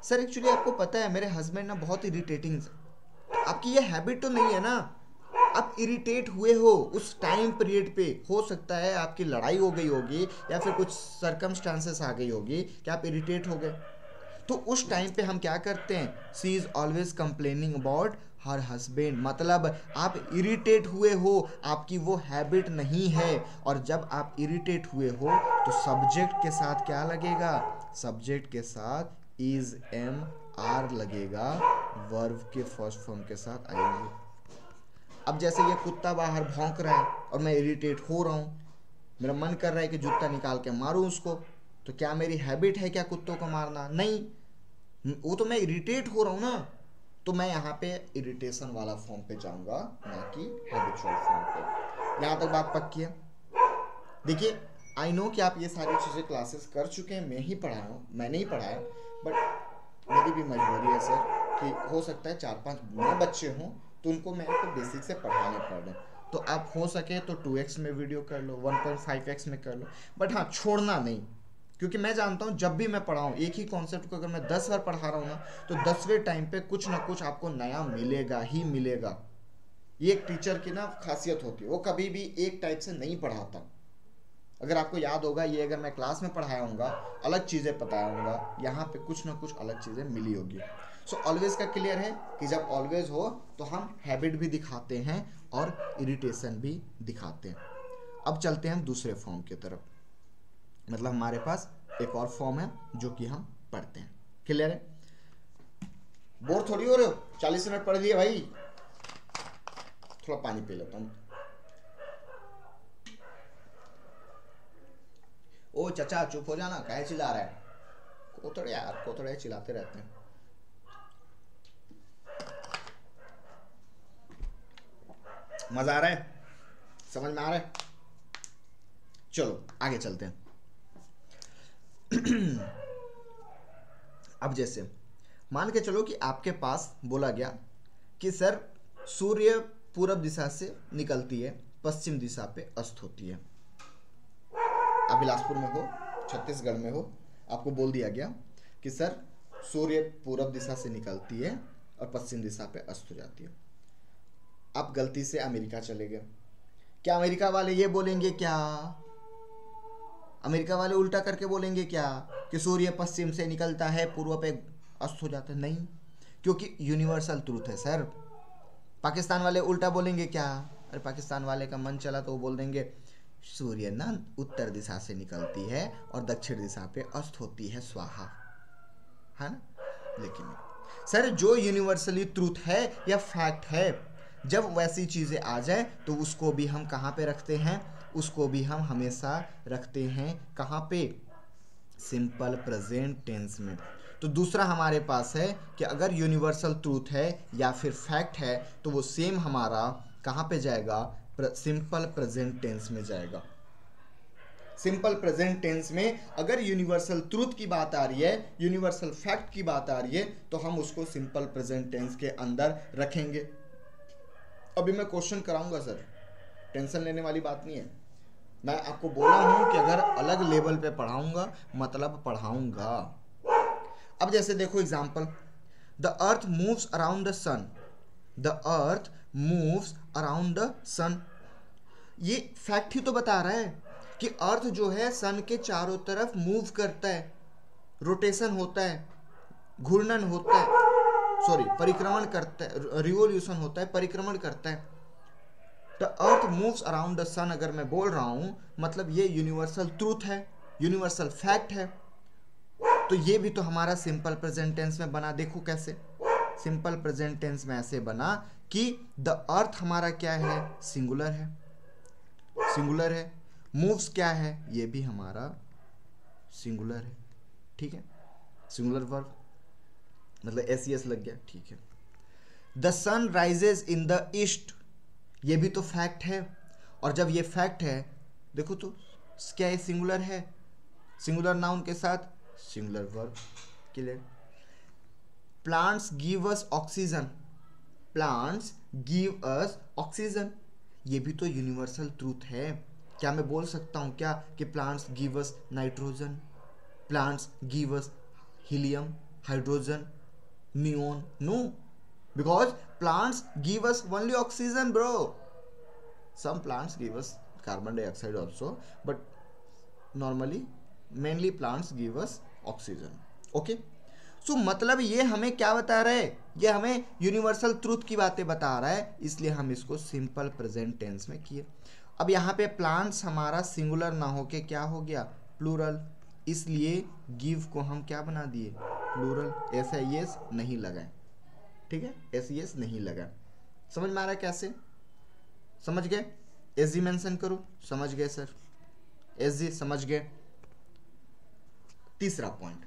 सर एक्चुअली आपको पता है मेरे हस्बैंड ना बहुत इरिटेटिंग, आपकी ये हैबिट तो नहीं है ना, आप इरिटेट हुए हो उस टाइम पीरियड पे, हो सकता है आपकी लड़ाई हो गई होगी या फिर कुछ सरकमस्टांसेस आ गई होगी कि आप इरिटेट हो गए, तो उस टाइम पे हम क्या करते हैं, she is always complaining about her husband, मतलब आप इरिटेट हुए हो, आपकी वो हैबिट नहीं है। और जब आप इरिटेट हुए हो तो सब्जेक्ट के साथ क्या लगेगा, सब्जेक्ट के साथ इज एम आर लगेगा, वर्ब के फर्स्ट फॉर्म के साथ आएंगे। अब जैसे ये कुत्ता बाहर भौंक रहा है और मैं इरिटेट हो रहा हूँ, मेरा मन कर रहा है कि जूता निकाल के मारूं उसको, तो क्या मेरी हैबिट है क्या कुत्तों को मारना? नहीं, वो तो मैं इरिटेट हो रहा हूँ ना, तो मैं यहाँ पे इरिटेशन वाला फॉर्म पे जाऊँगा, ना कि हैबिचुअल फॉर्म पे। यहाँ तक बात पक्की है? देखिए आई नो कि आप ये सारी चीज़ें क्लासेस कर चुके हैं, मैं ही पढ़ाया हूँ, मैंने ही पढ़ाया, बट मेरी भी मजबूरी है सर कि हो सकता है 4-5 नए बच्चे हों तो उनको मेरे को बेसिक से पढ़ाने पड़ रहे, तो आप हो सके तो 2x में वीडियो कर लो, 1.5x में कर लो, बट हाँ छोड़ना नहीं, क्योंकि मैं जानता हूँ जब भी मैं पढ़ाऊँ एक ही कॉन्सेप्ट को अगर मैं 10 बार पढ़ा रहा हूँ ना, तो 10वें टाइम पे कुछ ना कुछ आपको नया मिलेगा ही मिलेगा। ये एक टीचर की ना खासियत होती है, वो कभी भी एक टाइप से नहीं पढ़ाता। अगर आपको याद होगा ये अगर मैं क्लास में पढ़ाया हूँगा, अलग चीज़ें बताया हूँगा, यहाँ पे कुछ ना कुछ अलग चीज़ें मिली होगी। सो ऑलवेज का क्लियर है कि जब ऑलवेज हो तो हम हैबिट भी दिखाते हैं और इरिटेशन भी दिखाते हैं। अब चलते हैं हम दूसरे फॉर्म की तरफ, मतलब हमारे पास एक और फॉर्म है जो कि हम पढ़ते हैं। क्लियर है? बोर थोड़ी हो रहे हो, 40 मिनट पढ़ लिए भाई, थोड़ा पानी पी लेता हूँ। ओ चचा चुप हो जाना, काहे चिल्ला रहा है? कोतड़े यार, कोतड़े चिल्लाते रहते हैं। मजा आ रहा है? समझ में आ रहा है? चलो आगे चलते हैं। अब जैसे मान के चलो कि आपके पास बोला गया कि सर सूर्य पूरब दिशा से निकलती है, पश्चिम दिशा पे अस्त होती है। आप बिलासपुर में हो, छत्तीसगढ़ में हो, आपको बोल दिया गया कि सर सूर्य पूरब दिशा से निकलती है और पश्चिम दिशा पे अस्त हो जाती है। आप गलती से अमेरिका चले गए, क्या अमेरिका वाले ये बोलेंगे क्या, अमेरिका वाले उल्टा करके बोलेंगे क्या कि सूर्य पश्चिम से निकलता है पूर्व पे अस्त हो जाता है? नहीं, क्योंकि यूनिवर्सल ट्रूथ है सर। पाकिस्तान वाले उल्टा बोलेंगे क्या? अरे पाकिस्तान वाले का मन चला तो वो बोल देंगे सूर्य ना उत्तर दिशा से निकलती है और दक्षिण दिशा पे अस्त होती है, स्वाहा, है ना। लेकिन सर जो यूनिवर्सली ट्रूथ है या फैक्ट है, जब वैसी चीज़ें आ जाए तो उसको भी हम कहाँ पे रखते हैं? उसको भी हम हमेशा रखते हैं कहाँ पे? सिंपल प्रेजेंट टेंस में। तो दूसरा हमारे पास है कि अगर यूनिवर्सल ट्रूथ है या फिर फैक्ट है तो वो सेम हमारा कहाँ पे जाएगा? सिंपल प्रेजेंट टेंस में जाएगा। सिंपल प्रेजेंट टेंस में अगर यूनिवर्सल ट्रूथ की बात आ रही है, यूनिवर्सल फैक्ट की बात आ रही है, तो हम उसको सिंपल प्रेजेंट टेंस के अंदर रखेंगे। अभी मैं क्वेश्चन कराऊंगा सर, टेंशन लेने वाली बात नहीं है। मैं आपको बोला हूं कि अगर अलग लेवल पे पढ़ाऊंगा मतलब पढ़ाऊंगा। अब जैसे देखो example, the earth moves around the sun, the earth moves around the sun. ये फैक्ट ही तो बता रहा है कि अर्थ जो है सन के चारों तरफ मूव करता है, रोटेशन होता है, घूर्णन होता है, सॉरी परिक्रमण करता है, रिवोल्यूशन होता है, परिक्रमण करता है। The earth moves around the sun अगर मैं बोल रहा हूं मतलब ये यूनिवर्सल ट्रूथ है, यूनिवर्सल फैक्ट है। तो ये भी तो हमारा सिंपल प्रेजेंट टेंस में बना। देखो कैसे सिंपल प्रेजेंट टेंस में ऐसे बना कि द अर्थ हमारा क्या है? सिंगुलर है, सिंगुलर है। मूव्स क्या है? ये भी हमारा सिंगुलर है, ठीक है, सिंगुलर वर्ब, मतलब एस लग गया, ठीक है। The sun rises in the east, ये भी तो फैक्ट है। और जब ये फैक्ट है देखो तो क्या ये सिंगुलर है? सिंगुलर नाउन के साथ singular verb, clear. Plants give अस ऑक्सीजन, प्लांट्स गिव अस ऑक्सीजन, ये भी तो यूनिवर्सल ट्रूथ है। क्या मैं बोल सकता हूँ क्या कि plants give us nitrogen, plants give us helium, hydrogen, neon? No, because plants give us only oxygen bro, some plants give us carbon dioxide also, but normally mainly plants give us oxygen, okay। so मतलब ये हमें क्या बता रहा है? ये हमें universal truth की बातें बता रहा है, इसलिए हम इसको सिंपल प्रेजेंट टेंस में किए। अब यहाँ पे प्लांट्स हमारा सिंगुलर ना होके क्या हो गया? प्लूरल, इसलिए गिव को हम क्या बना दिए? प्लूरल। ऐसा एस नहीं लगाए, ठीक है, एस नहीं लगा। समझ में आ रहा है कैसे? समझ गए? एस जी मेंशन करो, समझ गए सर, एस जी समझ गए। तीसरा पॉइंट,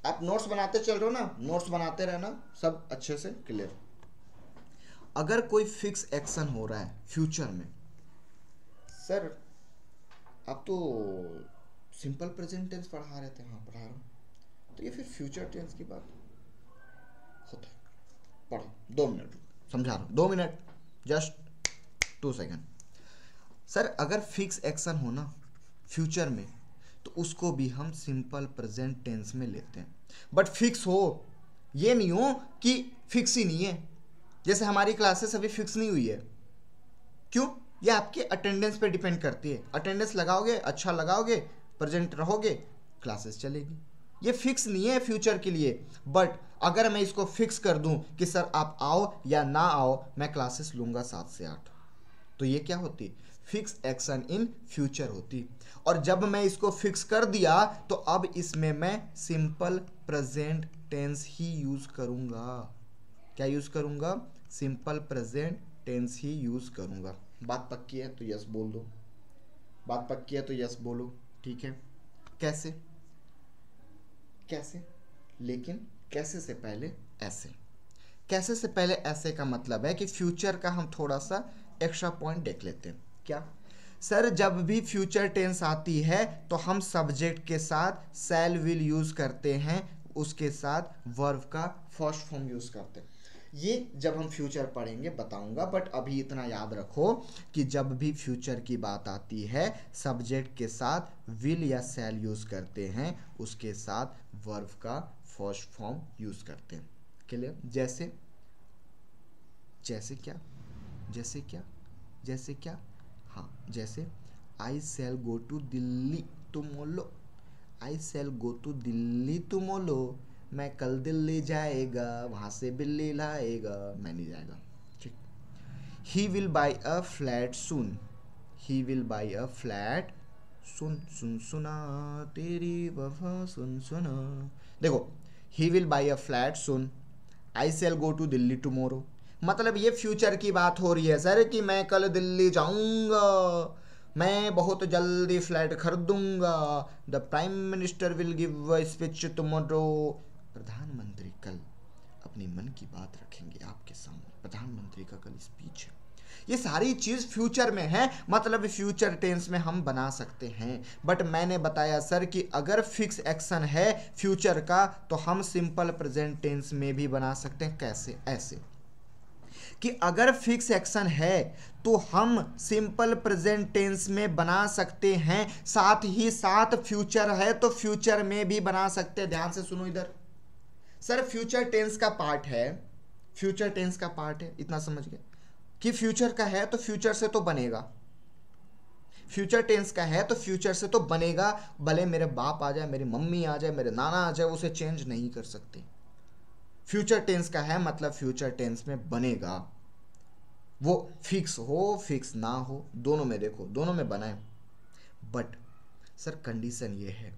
आप नोट्स बनाते चल रहे हो ना, नोट्स बनाते रहना, सब अच्छे से क्लियर। अगर कोई फिक्स एक्शन हो रहा है फ्यूचर में, सर आप तो सिंपल प्रेजेंट टेंस पढ़ा रहे थे, हाँ पढ़ा रहा हूँ, तो ये फिर फ्यूचर टेंस की बात होता है। पढ़ो, 2 मिनट समझा रहा हूँ, 2 मिनट, जस्ट 2 सेकेंड। सर अगर फिक्स एक्शन हो ना फ्यूचर में तो उसको भी हम सिंपल प्रेजेंट टेंस में लेते हैं। बट फिक्स हो, ये नहीं हो कि फिक्स ही नहीं है। जैसे हमारी क्लासेस अभी फिक्स नहीं हुई है, क्यों? ये आपके अटेंडेंस पे डिपेंड करती है। अटेंडेंस लगाओगे, अच्छा लगाओगे, प्रेजेंट रहोगे, क्लासेस चलेगी। ये फिक्स नहीं है फ्यूचर के लिए। बट अगर मैं इसको फिक्स कर दूं कि सर आप आओ या ना आओ, मैं क्लासेस लूंगा 7 से 8, तो ये क्या होती? फिक्स एक्शन इन फ्यूचर होती। और जब मैं इसको फिक्स कर दिया तो अब इसमें मैं सिंपल प्रेजेंट टेंस ही यूज करूंगा। क्या यूज करूंगा? सिंपल प्रेजेंट टेंस ही यूज करूंगा। बात पक्की है तो यस बोल दो, बात पक्की है तो यस बोलो, ठीक है। कैसे? कैसे? लेकिन कैसे से पहले ऐसे। कैसे से पहले ऐसे का मतलब है कि फ्यूचर का हम थोड़ा सा एक्स्ट्रा पॉइंट देख लेते हैं। क्या सर? जब भी फ्यूचर टेंस आती है तो हम सब्जेक्ट के साथ शैल विल यूज करते हैं, उसके साथ वर्ब का फर्स्ट फॉर्म यूज करते हैं। ये जब हम फ्यूचर पढ़ेंगे बताऊंगा, बट अभी इतना याद रखो कि जब भी फ्यूचर की बात आती है सब्जेक्ट के साथ विल या शैल यूज़ करते हैं, उसके साथ वर्ब का फर्स्ट फॉर्म यूज़ करते हैं। क्लियर? जैसे जैसे क्या, जैसे क्या, जैसे क्या, हाँ जैसे I shall go to Delhi tomorrow, I shall go to Delhi tomorrow, मैं कल दिल्ली जाएगा, वहाँ से बिल्ली लाएगा, मैं नहीं जाएगा। ठीक। He will buy a flat soon, he will buy a flat soon, सुन सुना तेरी वफा सुन सुना। देखो, he will buy a flat soon, I shall go to Delhi tomorrow, मतलब ये फ्यूचर की बात हो रही है सर कि मैं कल दिल्ली जाऊंगा, मैं बहुत जल्दी फ्लैट खरीदूंगा। The prime minister will give a speech tomorrow, प्रधानमंत्री कल अपनी मन की बात रखेंगे आपके सामने, प्रधानमंत्री का कल स्पीच है। ये सारी चीज़ फ्यूचर में है, मतलब फ्यूचर टेंस में हम बना सकते हैं। बट मैंने बताया सर कि अगर फिक्स एक्शन है फ्यूचर का तो हम सिंपल प्रेजेंट टेंस में भी बना सकते हैं। कैसे? ऐसे कि अगर फिक्स एक्शन है तो हम सिंपल प्रेजेंट टेंस में बना सकते हैं, साथ ही साथ फ्यूचर है तो फ्यूचर में भी बना सकते हैं। ध्यान से सुनो इधर, सर फ्यूचर टेंस का पार्ट है, फ्यूचर टेंस का पार्ट है, इतना समझ गए कि फ्यूचर का है तो फ्यूचर से तो बनेगा, फ्यूचर टेंस का है तो फ्यूचर से तो बनेगा, भले मेरे बाप आ जाए, मेरी मम्मी आ जाए, मेरे नाना आ जाए, उसे चेंज नहीं कर सकते। फ्यूचर टेंस का है मतलब फ्यूचर टेंस में बनेगा, वो फिक्स हो फिक्स ना हो दोनों में, देखो दोनों में बनाए। बट सर कंडीशन ये है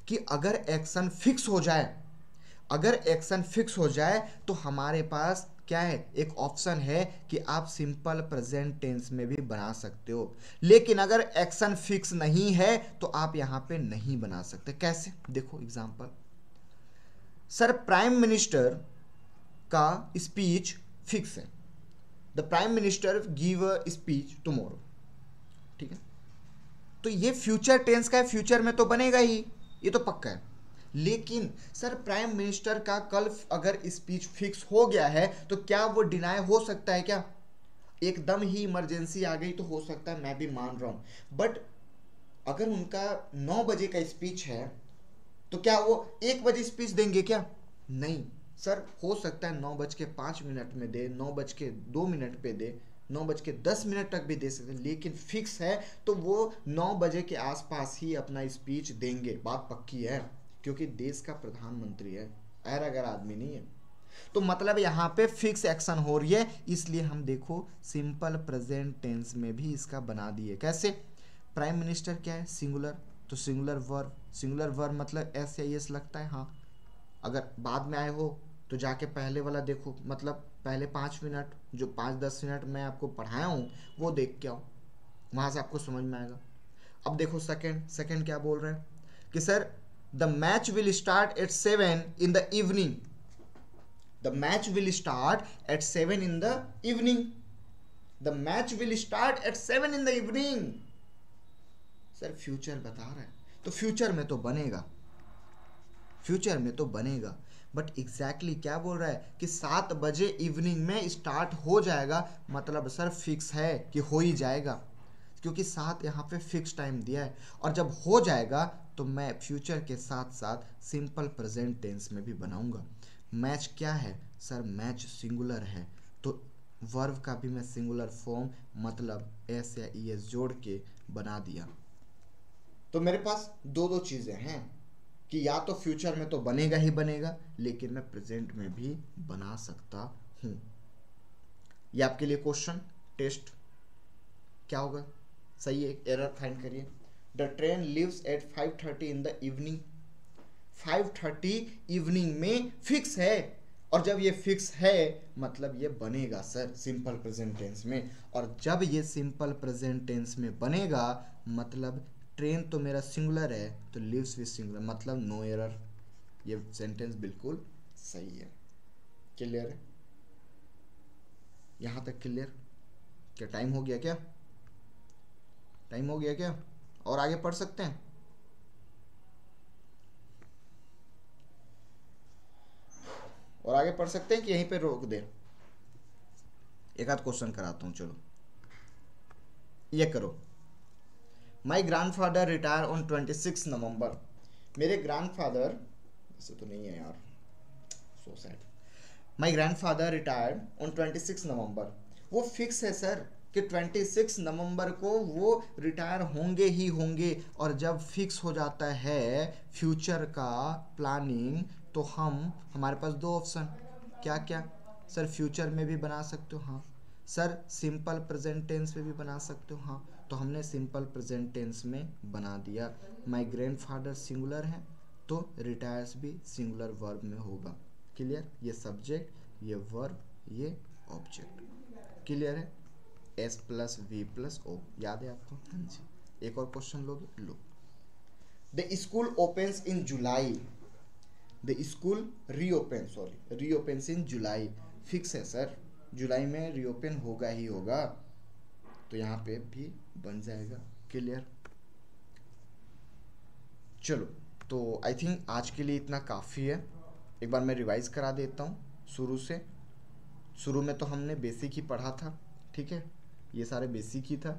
कि अगर एक्शन फिक्स हो जाए, अगर एक्शन फिक्स हो जाए तो हमारे पास क्या है, एक ऑप्शन है कि आप सिंपल प्रेजेंट टेंस में भी बना सकते हो। लेकिन अगर एक्शन फिक्स नहीं है तो आप यहां पे नहीं बना सकते। कैसे? देखो एग्जांपल, सर प्राइम मिनिस्टर का स्पीच फिक्स है, the prime minister give a speech tomorrow, ठीक है, तो ये फ्यूचर टेंस का है, फ्यूचर में तो बनेगा ही, ये तो पक्का है। लेकिन सर प्राइम मिनिस्टर का कल अगर स्पीच फिक्स हो गया है तो क्या वो डिनाई हो सकता है क्या? एकदम ही इमरजेंसी आ गई तो हो सकता है, मैं भी मान रहा हूं। बट अगर उनका 9 बजे का स्पीच है तो क्या वो 1 बजे स्पीच देंगे क्या? नहीं सर, हो सकता है 9:05 में दे, 9:02 पे दे, 9:10 तक भी दे सकते, लेकिन फिक्स है तो वो 9 बजे के आसपास ही अपना स्पीच देंगे, बात पक्की है, क्योंकि देश का प्रधानमंत्री है, ऐर अगर आदमी नहीं है। तो मतलब यहाँ पे फिक्स एक्शन हो रही है, इसलिए हम देखो सिंपल प्रेजेंट टेंस में भी इसका बना दिए। कैसे? प्राइम मिनिस्टर क्या है? सिंगुलर, तो सिंगुलर वर्ब, सिंगुलर वर्ब मतलब एस या एस लगता है, हाँ। अगर बाद में आए हो तो जाके पहले वाला देखो, मतलब पहले 5 मिनट जो 5-10 मिनट मैं आपको पढ़ाया हूँ वो देख के आओ, वहाँ से आपको समझ में आएगा। अब देखो सेकंड, सेकंड क्या बोल रहे हैं कि sir the match will start at 7 in the evening, the match will start at 7 in the evening, the match will start at 7 in the evening. Sir future बता रहा है तो फ्यूचर में तो बनेगा, फ्यूचर में तो बनेगा। बट एग्जैक्टली क्या बोल रहा है कि 7 बजे इवनिंग में स्टार्ट हो जाएगा, मतलब सर फिक्स है कि हो ही जाएगा, क्योंकि 7 यहाँ पे फिक्स टाइम दिया है। और जब हो जाएगा तो मैं फ्यूचर के साथ साथ सिंपल प्रेजेंट टेंस में भी बनाऊंगा। मैच क्या है सर? मैच सिंगुलर है, तो वर्ब का भी मैं सिंगुलर फॉर्म मतलब एस या ई एस जोड़ के बना दिया। तो मेरे पास दो दो चीज़ें हैं कि या तो फ्यूचर में तो बनेगा ही बनेगा, लेकिन मैं प्रेजेंट में भी बना सकता हूँ। ये आपके लिए क्वेश्चन टेस्ट क्या होगा? सही है, एरर फाइंड करिए। The train leaves at 5:30 in the evening, 5:30 evening में फिक्स है, और जब ये फिक्स है मतलब ये बनेगा सर सिंपल प्रेजेंट टेंस में। और जब ये सिंपल प्रेजेंट टेंस में बनेगा मतलब ट्रेन तो मेरा सिंगुलर है तो लिव्स भी सिंगुलर, मतलब नो एरर, ये सेंटेंस बिल्कुल सही है। क्लियर है? यहाँ तक क्लियर? क्या टाइम हो गया क्या? टाइम हो गया क्या? और आगे पढ़ सकते हैं? और आगे पढ़ सकते हैं कि यहीं पे रोक दें? एक आध क्वेश्चन कराता हूँ, चलो ये करो। माई ग्रैंडफादर रिटायर ऑन 26 नवंबर। मेरे ग्रैंडफादर, ऐसे तो नहीं है यार, so sad. My grandfather retired on 26 नवंबर। वो फिक्स है सर कि 26 नवंबर को वो रिटायर होंगे ही होंगे। और जब फिक्स हो जाता है फ्यूचर का प्लानिंग, तो हमारे पास दो ऑप्शन, क्या क्या सर? फ्यूचर में भी बना सकते हो, हाँ सर। सिंपल प्रेजेंट टेंस में भी बना सकते हो, हाँ। तो हमने सिंपल प्रेजेंट टेंस में बना दिया। माई ग्रैंडफादर सिंगुलर है तो रिटायर्स भी सिंगुलर वर्ब में होगा। क्लियर? ये सब्जेक्ट, ये वर्ब, ये ऑब्जेक्ट। क्लियर है? S plus V plus O, याद है आपको? हाँ जी। एक और क्वेश्चन लोगे? लो। The school opens in July. The school reopens in July. Fix है सर, जुलाई में रीओपन होगा ही होगा, तो यहाँ पे भी बन जाएगा। क्लियर? चलो, तो आई थिंक आज के लिए इतना काफ़ी है। एक बार मैं रिवाइज करा देता हूँ शुरू से। शुरू में तो हमने बेसिक ही पढ़ा था, ठीक है, ये सारे बेसिक ही था।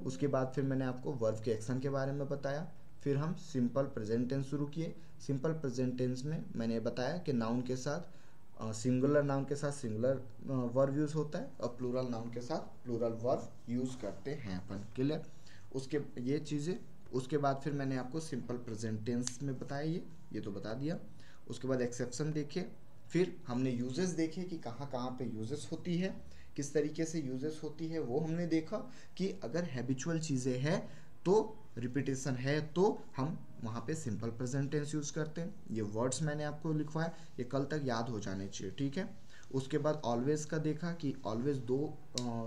उसके बाद फिर मैंने आपको वर्ब के एक्शन के बारे में बताया। फिर हम सिंपल प्रेजेंट टेंस शुरू किए। सिंपल प्रेजेंट टेंस में मैंने बताया कि नाउन के साथ, सिंगुलर नाउन के साथ सिंगुलर वर्ब यूज़ होता है और प्लूरल नाउन के साथ प्लूरल वर्ब यूज़ करते हैं अपन। क्लियर? उसके ये चीज़ें, उसके बाद फिर मैंने आपको सिंपल प्रेजेंट टेंस में बताया, ये तो बता दिया। उसके बाद एक्सेप्शन देखे, फिर हमने यूजेस देखे कि कहाँ कहाँ पे यूजेस होती है, किस तरीके से यूजेस होती है वो हमने देखा। कि अगर हैबिचुअल चीज़ें हैं तो रिपीटेशन है तो हम वहाँ पे सिंपल प्रेजेंट टेंस यूज़ करते हैं। ये वर्ड्स मैंने आपको लिखवाया, ये कल तक याद हो जाने चाहिए, ठीक है। उसके बाद ऑलवेज का देखा कि ऑलवेज दो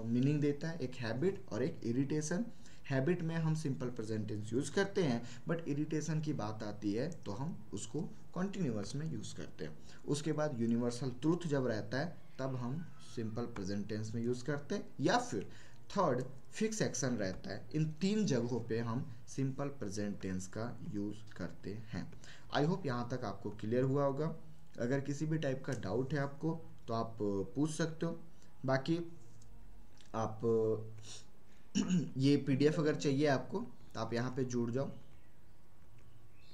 मीनिंग देता है, एक हैबिट और एक इरिटेशन। हैबिट में हम सिंपल प्रेजेंट टेंस यूज़ करते हैं, बट इरिटेशन की बात आती है तो हम उसको कॉन्टिन्यूअस में यूज़ करते हैं। उसके बाद यूनिवर्सल ट्रूथ जब रहता है तब हम सिंपल प्रेजेंट टेंस में यूज़ करते हैं, या फिर थर्ड फिक्स एक्शन रहता है। इन तीन जगहों पे हम सिंपल प्रेजेंट टेंस का यूज़ करते हैं। आई होप यहाँ तक आपको क्लियर हुआ होगा। अगर किसी भी टाइप का डाउट है आपको तो आप पूछ सकते हो। बाकी आप ये पीडीएफ अगर चाहिए आपको तो आप यहाँ पे जुड़ जाओ,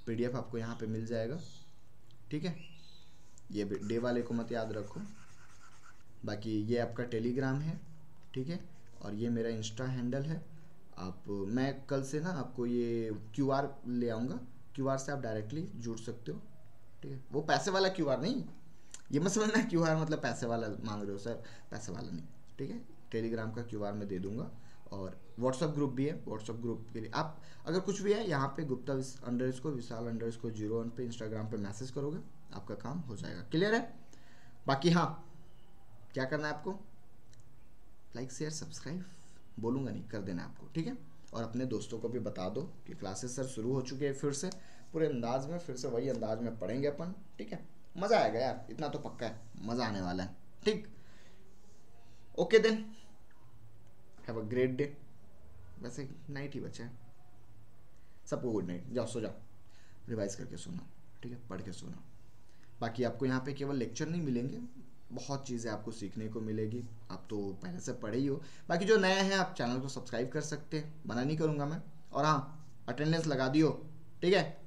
पीडीएफ आपको यहाँ पे मिल जाएगा, ठीक है। ये डे वाले को मत याद रखो। बाकी ये आपका टेलीग्राम है, ठीक है, और ये मेरा इंस्टा हैंडल है। आप, मैं कल से ना आपको ये क्यूआर ले आऊँगा, क्यूआर से आप डायरेक्टली जुड़ सकते हो, ठीक है। वो पैसे वाला क्यूआर नहीं, ये मत समझना क्यूआर मतलब पैसे वाला मांग रहे हो सर, पैसे वाला नहीं, ठीक है। टेलीग्राम का क्यूआर मैं दे दूंगा। और व्हाट्सअप ग्रुप भी है, व्हाट्सअप ग्रुप के लिए आप अगर कुछ भी है यहाँ पे गुप्ता विशाल_01 पे इंस्टाग्राम पे मैसेज करोगे, आपका काम हो जाएगा। क्लियर है? बाकी हाँ, क्या करना है आपको? लाइक शेयर सब्सक्राइब बोलूँगा नहीं, कर देना आपको, ठीक है। और अपने दोस्तों को भी बता दो कि क्लासेस सर शुरू हो चुके हैं, फिर से पूरे अंदाज में, फिर से वही अंदाज में पढ़ेंगे अपन, ठीक है। मज़ा आएगा यार, इतना तो पक्का है, मज़ा आने वाला है, ठीक। Okay then, have a great day. वैसे नाइट ही बचा है, सबको गुड नाइट, जाओ सो जाओ, रिवाइज करके सोना, ठीक है, पढ़ के सोना। बाकी आपको यहाँ पे केवल लेक्चर नहीं मिलेंगे, बहुत चीज़ें आपको सीखने को मिलेगी, आप तो पहले से पढ़े ही हो। बाकी जो नए हैं आप चैनल को सब्सक्राइब कर सकते हैं, मना नहीं करूँगा मैं। और हाँ, अटेंडेंस लगा दियो, ठीक है।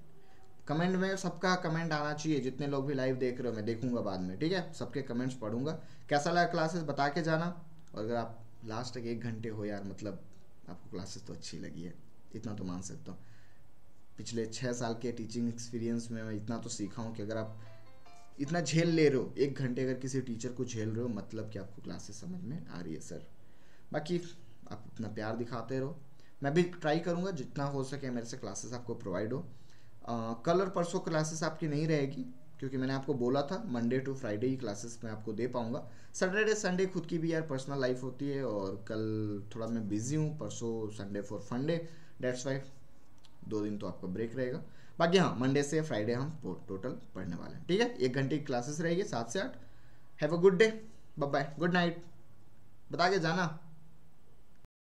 कमेंट में सबका कमेंट आना चाहिए, जितने लोग भी लाइव देख रहे हो मैं देखूंगा बाद में, ठीक है। सबके कमेंट्स पढ़ूंगा, कैसा लगा क्लासेस बता के जाना। और अगर आप लास्ट तक 1 घंटे हो यार, मतलब आपको क्लासेस तो अच्छी लगी है, इतना तो मान सकता हूँ। पिछले 6 साल के टीचिंग एक्सपीरियंस में मैं इतना तो सीखा हूँ कि अगर आप इतना झेल ले रहे हो, 1 घंटे अगर किसी टीचर को झेल रहे हो, मतलब कि आपको क्लासेस समझ में आ रही है सर। बाकी आप अपना प्यार दिखाते रहो, मैं भी ट्राई करूँगा जितना हो सके मेरे से क्लासेस आपको प्रोवाइड हो। कल और परसों क्लासेस आपकी नहीं रहेगी, क्योंकि मैंने आपको बोला था मंडे टू फ्राइडे ही क्लासेस मैं आपको दे पाऊँगा। सैटरडे संडे खुद की भी यार पर्सनल लाइफ होती है, और कल थोड़ा मैं बिजी हूँ, परसों संडे फॉर फंडे, डेट्स वाई 2 दिन तो आपका ब्रेक रहेगा। बाकी हाँ, मंडे से फ्राइडे हम टोटल पढ़ने वाले हैं, ठीक है। 1 घंटे की क्लासेस रहेगी 7 से 8। Have a good day, bye bye, good night, बता के जाना।